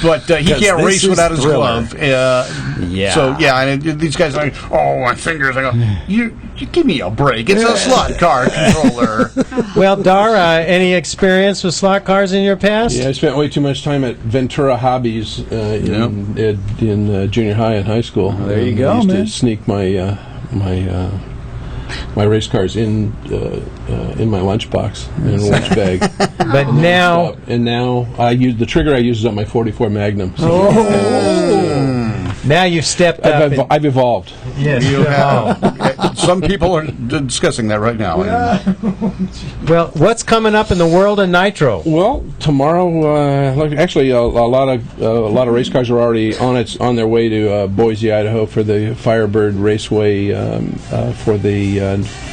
but he can't race without his glove. So, and these guys are like, oh, my fingers. I go, you give me a break. It's a slot car controller. Well, Dar, any experience with slot cars in your past? Yeah, I spent way too much time at Ventura Hobbies in junior high and high school. There you go, I used man. to sneak my race cars in my lunchbox in a lunch bag. But now, I use the trigger I use is on my 44 Magnum. So now you've stepped up. I've evolved. Yes, you have. Some people are discussing that right now. Well, what's coming up in the world of nitro? Well, tomorrow, actually, a lot of race cars are already on their way to Boise, Idaho, for the Firebird Raceway for the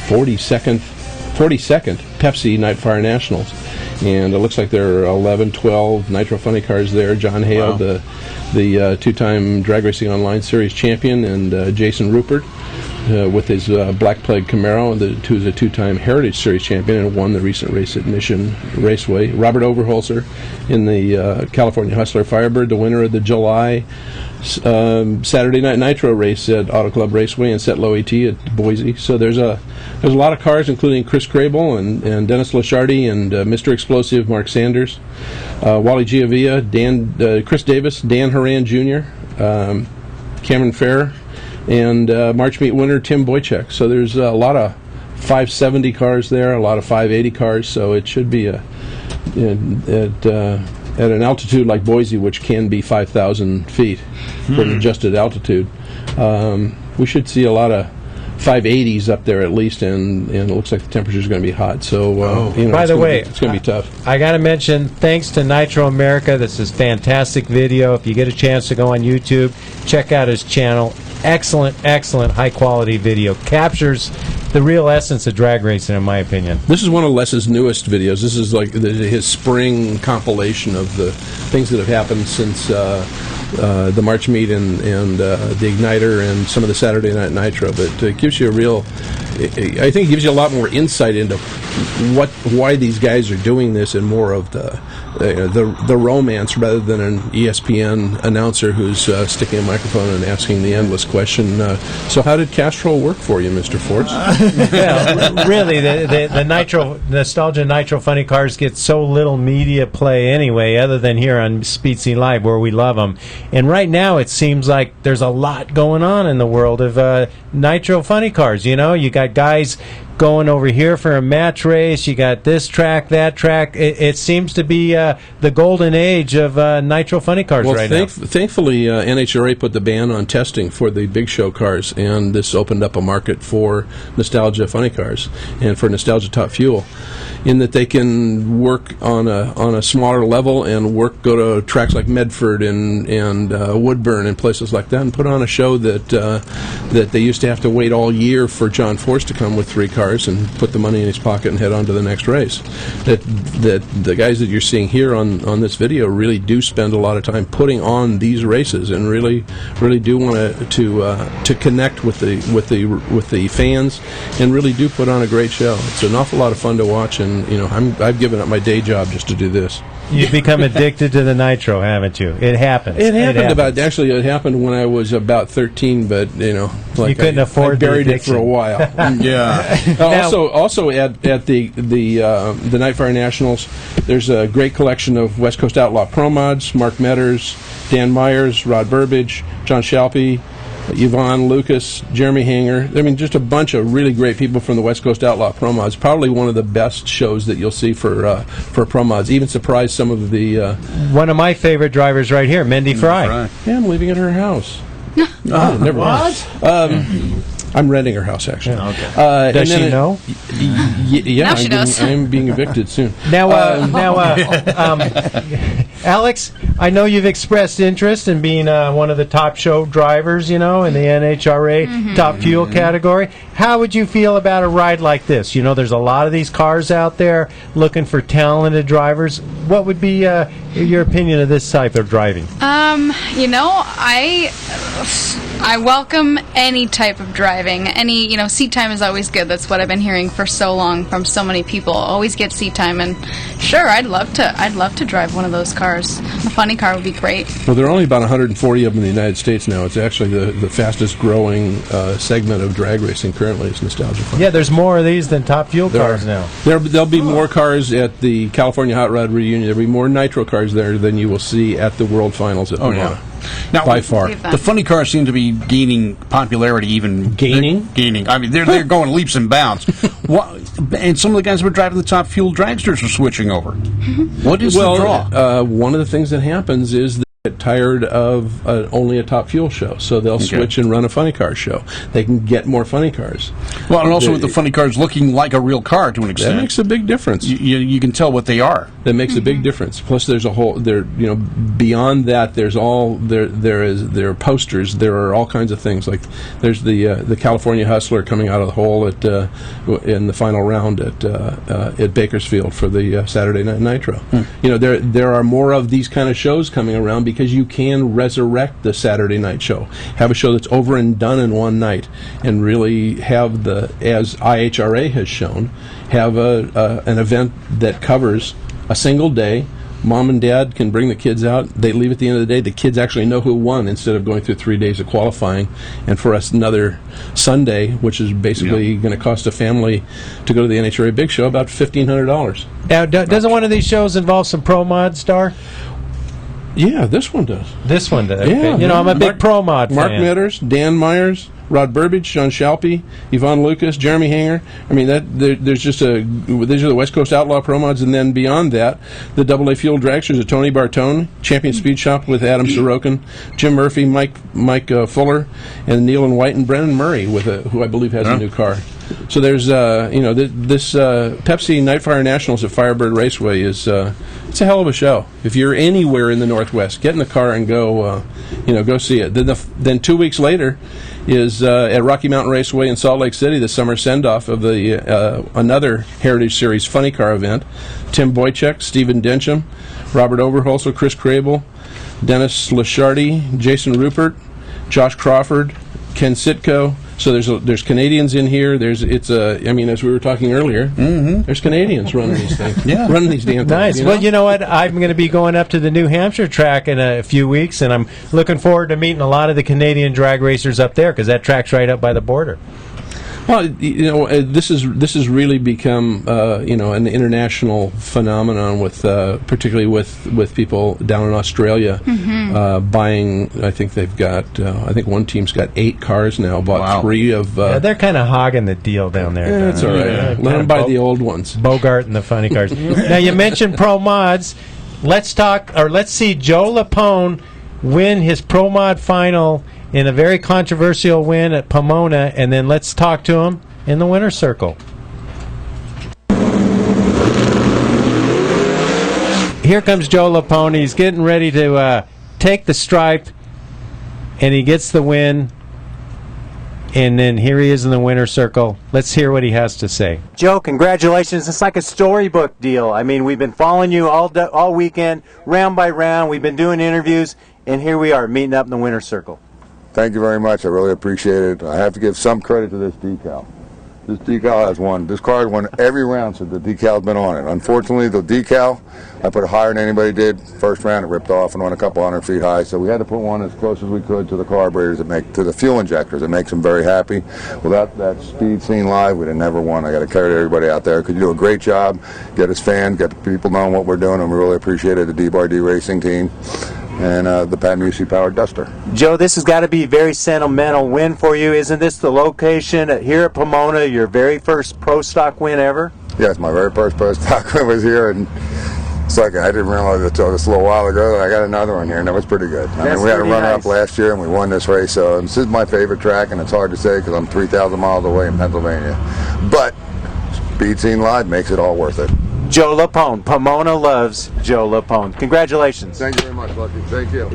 42nd Pepsi Nightfire Nationals. And it looks like there are 11, 12 Nitro Funny cars there. John Hale, the two-time Drag Racing Online Series champion, and Jason Rupert with his Black Plague Camaro, who's a two-time Heritage Series champion and won the recent race at Mission Raceway. Robert Overholser in the California Hustler Firebird, the winner of the July Saturday Night Nitro race at Auto Club Raceway and Setlo AT at Boise. So there's a lot of cars, including Chris Crable and Dennis Lashardi and Mr. Explosive Mark Sanders, Wally Giavia, Chris Davis, Dan Horan Jr., Cameron Farrer, and March Meet winner Tim Boychuk. So there's a lot of 570 cars there, a lot of 580 cars. So it should be at an altitude like Boise, which can be 5,000 feet for an adjusted altitude. We should see a lot of 580s up there at least, and it looks like the temperature's going to be hot. So, by the way, it's going to be tough. I got to mention, thanks to Nitro America, this is fantastic video. If you get a chance to go on YouTube, check out his channel. Excellent, high-quality video. Captures the real essence of drag racing, in my opinion. This is one of Les's newest videos. This is like his spring compilation of the things that have happened since the March Meet and the Igniter and some of the Saturday Night Nitro. But it gives you I think it gives you a lot more insight into why these guys are doing this, and more of the romance rather than an ESPN announcer who's sticking a microphone and asking the endless question. So how did Castrol work for you, Mr. Forts? Well, really, the Nostalgia Nitro Funny Cars get so little media play anyway, other than here on Speed Scene Live, where we love them. And right now, it seems like there's a lot going on in the world of Nitro Funny Cars. You know, you got guys going over here for a match race. You got this track, that track. It seems to be the golden age of Nitro Funny Cars right now. Thankfully, NHRA put the ban on testing for the big show cars, and this opened up a market for Nostalgia Funny Cars and for Nostalgia Top Fuel, in that they can work on a smaller level and go to tracks like Medford and Woodburn and places like that, and put on a show that they used to have to wait all year for John Force to come with 3 cars and put the money in his pocket and head on to the next race. That the guys that you're seeing here on this video really do spend a lot of time putting on these races, and really do want to connect with the fans, and really do put on a great show. It's an awful lot of fun to watch, and I've given up my day job just to do this. You've become addicted to the Nitro, haven't you? It happens. It happened when I was about 13, but you couldn't afford. I buried it for a while. Yeah. Also at the Nightfire Nationals, there's a great collection of West Coast Outlaw Pro Mods: Mark Metters, Dan Myers, Rod Burbage, John Shalpy, Yvonne Lucas, Jeremy Hanger. I mean, just a bunch of really great people from the West Coast Outlaw Pro Mods. Probably one of the best shows that you'll see for Pro Mods. Even surprised some of the... one of my favorite drivers right here, Mindy Fry. Yeah, I'm living at her house. Never mind. I'm renting her house, actually. Okay. Does she know? Yeah, now she knows. I'm being evicted soon. Now, Alex, I know you've expressed interest in being one of the top show drivers, in the NHRA Top Fuel category. How would you feel about a ride like this? There's a lot of these cars out there looking for talented drivers. What would be your opinion of this type of driving? I welcome any type of driving. Any, seat time is always good. That's what I've been hearing for so long from so many people. Always get seat time, and sure, I'd love to drive one of those cars. A funny car would be great. Well, there are only about 140 of them in the United States now. It's actually the fastest growing segment of drag racing currently is Nostalgia Funny. Yeah, there's more of these than Top Fuel cars now. There'll be more cars at the California Hot Rod Reunion. There'll be more Nitro cars there than you will see at the World Finals at Pomona. Yeah. Now, by far, the funny cars seem to be gaining popularity. Even gaining. I mean, they're going leaps and bounds. And some of the guys who were driving the Top Fuel dragsters are switching over. What is the draw? One of the things that happens is that tired of only a Top Fuel show, so they'll switch and run a funny car show. They can get more funny cars. Well, and also with the funny cars looking like a real car to an extent. That makes a big difference. You can tell what they are. That makes a big difference. Plus, there's a whole beyond that. There's all there are posters. There are all kinds of things like there's the California Hustler coming out of the hole in the final round at Bakersfield for the Saturday Night Nitro. There are more of these kind of shows coming around because you can resurrect the Saturday night show, have a show that's over and done in one night, and really have as IHRA has shown, have an event that covers a single day. Mom and Dad can bring the kids out. They leave at the end of the day. The kids actually know who won instead of going through 3 days of qualifying. And for us, another Sunday, which is basically going to cost a family to go to the NHRA Big Show about $1,500. Now, doesn't one of these shows involve some pro mod, Star? Yeah, this one does. This one does. Yeah, okay. I'm a big pro mod fan. Mark Mitters, Dan Myers, Rod Burbage, Sean Shalpy, Yvonne Lucas, Jeremy Hanger. I mean, these are the West Coast Outlaw Pro Mods, and then beyond that, the AA Fuel Dragsters of Tony Bartone, Champion Speed Shop with Adam Sorokin, Jim Murphy, Mike Fuller, and Neil and White, and Brennan Murray who I believe has a new car. So there's this Pepsi Nightfire Nationals at Firebird Raceway is it's a hell of a show. If you're anywhere in the Northwest, get in the car and go see it. Then 2 weeks later is at Rocky Mountain Raceway in Salt Lake City, the summer send-off of the another Heritage Series funny car event. Tim Boychuk, Stephen Densham, Robert Overholser, Chris Crable, Dennis Lashardy, Jason Rupert, Josh Crawford, Ken Sitko. So there's Canadians in here. As we were talking earlier, there's Canadians running these things, running these damn things. Nice. Well, you know what? I'm going to be going up to the New Hampshire track in a few weeks, and I'm looking forward to meeting a lot of the Canadian drag racers up there because that track's right up by the border. Well, this has really become an international phenomenon with particularly with people down in Australia buying. I think they've got. I think one team's got 8 cars now. Bought 3 of. They're kind of hogging the deal down there. Yeah, it's all right. Let them buy the old ones. Bogart and the funny cars. Now you mentioned pro mods. Let's see Joe Lapone win his pro mod final in a very controversial win at Pomona, and then let's talk to him in the winner's circle. Here comes Joe Lapone. He's getting ready to take the stripe, and he gets the win. And then here he is in the winner's circle. Let's hear what he has to say. Joe, congratulations. It's like a storybook deal. I mean, we've been following you all weekend, round by round. We've been doing interviews, and here we are, meeting up in the winner's circle. Thank you very much. I really appreciate it. I have to give some credit to this decal. This decal has won. This car has won every round since the decal's been on it. Unfortunately, the decal, I put it higher than anybody did. First round, it ripped off and went a couple 100 feet high. So we had to put one as close as we could to the carburetors to the fuel injectors. It makes them very happy. Without that speed seen live, we'd have never won. I got to credit everybody out there because you do a great job. Get us fans, get the people knowing what we're doing, and we really appreciate it. The D-Bar-D Racing team. And the Pat Musey powered Duster. Joe, this has got to be a very sentimental win for you. Isn't this the location here at Pomona, your very first pro stock win ever? Yes, my very first pro stock win was here, and it's like I didn't realize it until just a little while ago that I got another one here, and that was pretty good. I mean, we had a runner-up last year, and we won this race, so this is my favorite track, and it's hard to say because I'm 3,000 miles away in Pennsylvania. But speed seen live makes it all worth it. Joe Lapone. Pomona loves Joe Lapone. Congratulations. Thank you very much, Lucky. Thank you.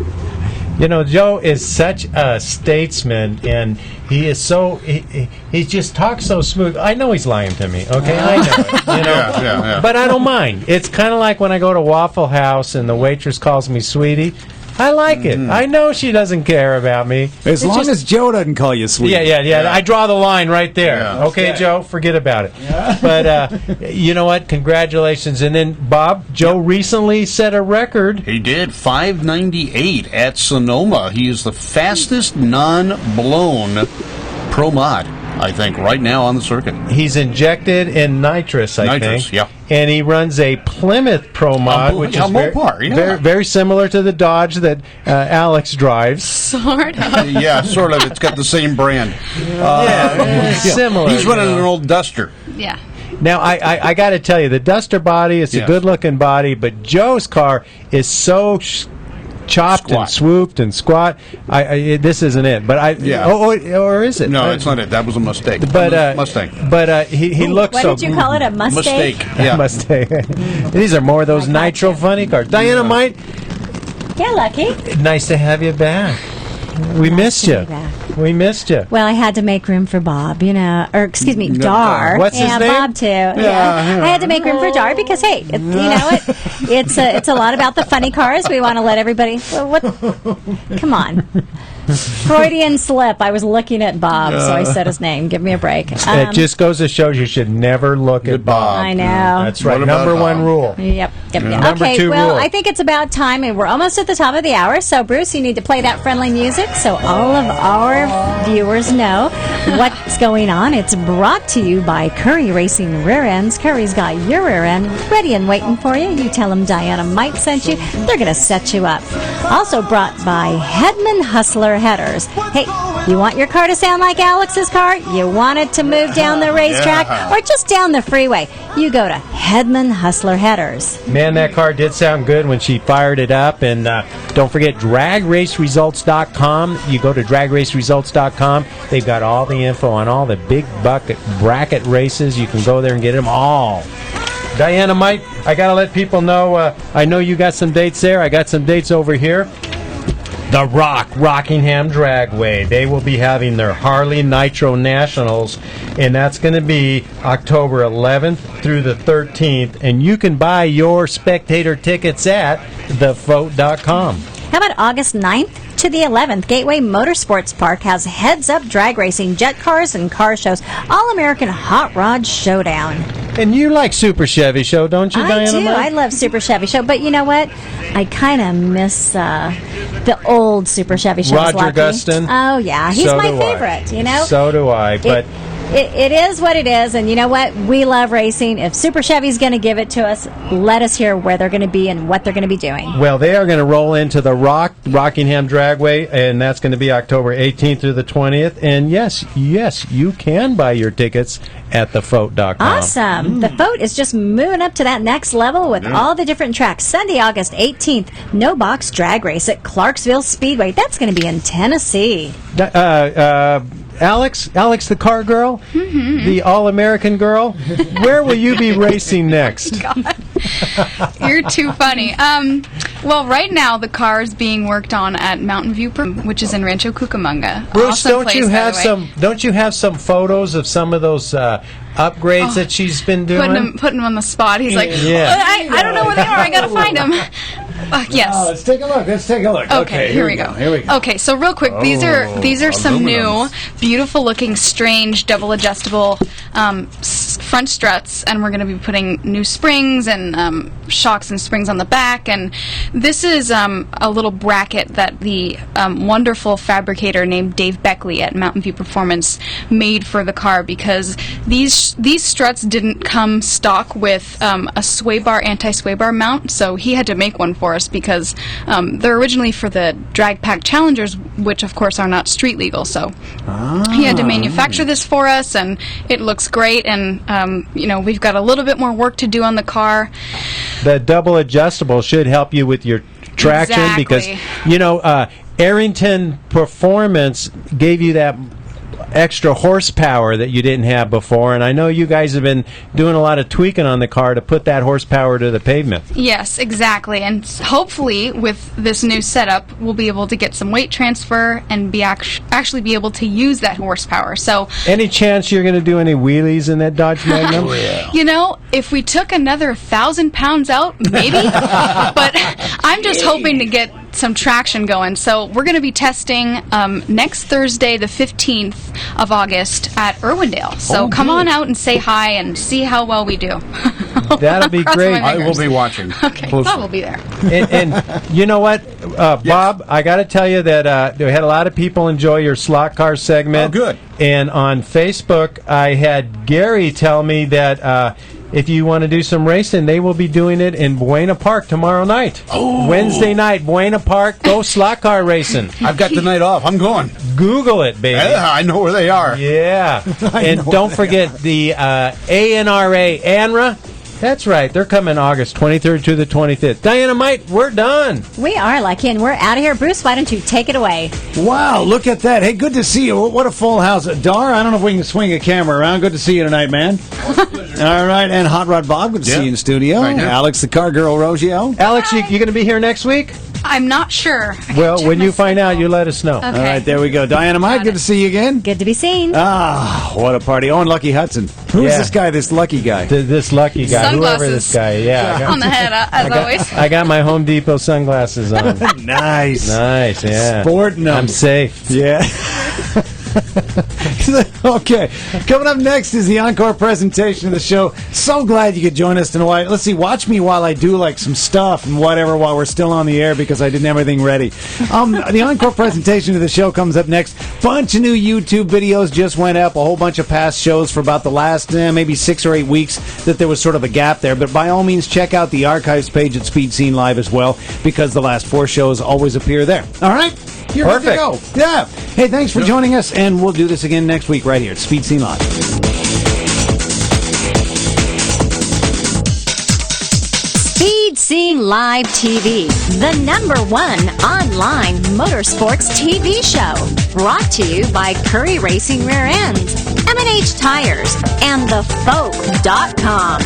You know, Joe is such a statesman, and he is so he just talks so smooth. I know he's lying to me, okay? I know it, you know? Yeah. But I don't mind. It's kind of like when I go to Waffle House and the waitress calls me sweetie. I like it. I know she doesn't care about me. As long as Joe doesn't call you sweet. Yeah. I draw the line right there. Yeah. Okay, Joe, forget about it. But you know what? Congratulations. And then, Bob, Joe recently set a record. He did 5:98 at Sonoma. He is the fastest non-blown pro mod, I think, right now on the circuit. He's injected in nitrous, I think. Yeah. And he runs a Plymouth Pro Mod, which is very similar to the Dodge that Alex drives. Sort of. Yeah, sort of. It's got the same brand. Similar. He's running an old Duster. Yeah. Now, I got to tell you, the Duster body is a good-looking body, but Joe's car is so chopped and swooped and squat. This isn't it. But or is it? No, it's not it. That was a mistake. But Mustang. But he looks What so. did you call it? A mistake? Yeah. Mustang. These are more of those nitro funny cars. Diana Mite, Yeah, Lucky. nice to have you back. We missed you. We missed you. Well, I had to make room for Bob, or excuse me, Dar. What's his name? Bob too. Yeah. I had to make room for Dar because, hey, it's a lot about the funny cars. We want to let everybody. Come on. Freudian slip. I was looking at Bob, so I said his name. Give me a break. It just goes to show you should never look at Bob. I know. That's right. Number one rule. Yep. Number Okay, two well, rule. I think it's about time, and we're almost at the top of the hour. So, Bruce, you need to play that friendly music so all of our viewers know what's going on. It's brought to you by Curry Racing Rear Ends. Curry's got your rear end ready and waiting for you. You tell them Diana Mite sent you. They're going to set you up. Also brought by Hedman Hustler Headers. Hey, you want your car to sound like Alex's car? You want it to move down the racetrack or just down the freeway? You go to Hedman Hustler Headers. Man, that car did sound good when she fired it up. And don't forget, dragraceresults.com. You go to dragraceresults.com. They've got all the info on all the big bucket bracket races. You can go there and get them all. Diana Mite, I got to let people know, I know you got some dates there. I got some dates over here. The Rockingham Dragway. They will be having their Harley Nitro Nationals, and that's going to be October 11th through the 13th. And you can buy your spectator tickets at thevote.com. How about August 9th to the 11th? Gateway Motorsports Park has Heads Up Drag Racing, Jet Cars, and Car Shows, All-American Hot Rod Showdown. And you like Super Chevy Show, don't you, Diana? I do. Mite? I love Super Chevy Show. But you know what? I kind of miss the old Super Chevy Show. Roger Gustin. Oh, yeah. He's So my do I. favorite, you know? So do I. But It is what it is, and you know what? We love racing. If Super Chevy's going to give it to us, let us hear where they're going to be and what they're going to be doing. well, they are going to roll into the Rockingham Dragway, and that's going to be October 18th through the 20th. And yes, you can buy your tickets at thevote.com. Awesome. The Vote is just moving up to that next level with all the different tracks. Sunday, August 18th, No Box Drag Race at Clarksville Speedway. That's going to be in Tennessee. Alex, the car girl, the all-American girl, where will you be racing next? You're too funny. Well, right now the car is being worked on at Mountain View, which is in Rancho Cucamonga. Bruce, Awesome place, by the way. Don't you have some photos of some of those upgrades that she's been doing? Putting him on the spot. He's like, Yeah. I don't know where they are. I gotta find them. Yes. Let's take a look. Okay, here we go. Okay, so real quick, these are some new, beautiful looking, strange, double adjustable front struts, and we're going to be putting new springs and shocks and springs on the back. And this is a little bracket that the wonderful fabricator named Dave Beckley at Mountain View Performance made for the car, because these struts didn't come stock with a sway bar, anti-sway bar mount, so he had to make one for us because they're originally for the Drag Pack Challengers, which of course are not street legal. So he had to manufacture this for us, and it looks great. And we've got a little bit more work to do on the car. The double adjustable should help you with your traction because Arrington Performance gave you that extra horsepower that you didn't have before, and I know you guys have been doing a lot of tweaking on the car to put that horsepower to the pavement. Yes, exactly. And hopefully with this new setup, we'll be able to get some weight transfer and be actually be able to use that horsepower. So, any chance you're going to do any wheelies in that Dodge Magnum? If we took another 1,000 pounds out, maybe. But I'm just hoping to get some traction going. So we're going to be testing next Thursday, the 15th of August at Irwindale. So come on out and say hi and see how well we do. That'll be Cross great. my I will be watching. Okay, Bob will be there. And you know what, Bob, I got to tell you that we had a lot of people enjoy your slot car segment. Oh, good. And on Facebook, I had Gary tell me that if you want to do some racing, they will be doing it in Buena Park tomorrow night. Oh. Wednesday night, Buena Park, go slot car racing. I've got the night off. I'm going. Google it, baby. Yeah, I know where they are. Yeah. And don't forget the ANRA, ANRA That's right. They're coming August 23rd to the 25th. Dynamite, we're done. We are, Lucky, and we're out of here. Bruce, why don't you take it away? Wow, look at that. Hey, good to see you. What a full house. Dar, I don't know if we can swing a camera around. Good to see you tonight, man. All right, and Hot Rod Bob, good to see you in studio. Right now. Alex, the car girl, Rogio. Alex, you going to be here next week? I'm not sure. Well, when you find out, you let us know. Okay. All right, there we go. Diana Mike, good to see you again. Good to be seen. Ah, what a party. Oh, and Lucky Hudson. Who is Yeah. this guy, this lucky guy? This lucky guy, whoever this guy. Yeah, On the head, as always. I got my Home Depot sunglasses on. Nice. Nice, yeah. Sporting them. I'm safe. Yeah. Okay, coming up next is the encore presentation of the show. So glad you could join us tonight. Let's see, watch me while I do like some stuff and whatever while we're still on the air because I didn't have everything ready. The encore presentation of the show comes up next. Bunch of new YouTube videos just went up. A whole bunch of past shows for about the last maybe 6 or 8 weeks that there was sort of a gap there. But by all means, check out the archives page at Speed Scene Live as well because the last 4 shows always appear there. All right? You're good to go. Yeah. Hey, thanks for joining us, and we'll do this again next week right here at Speed Scene Live. Speed Scene Live TV, the #1 online motorsports TV show. Brought to you by Curry Racing Rear Ends, M&H Tires, and TheFolk.com.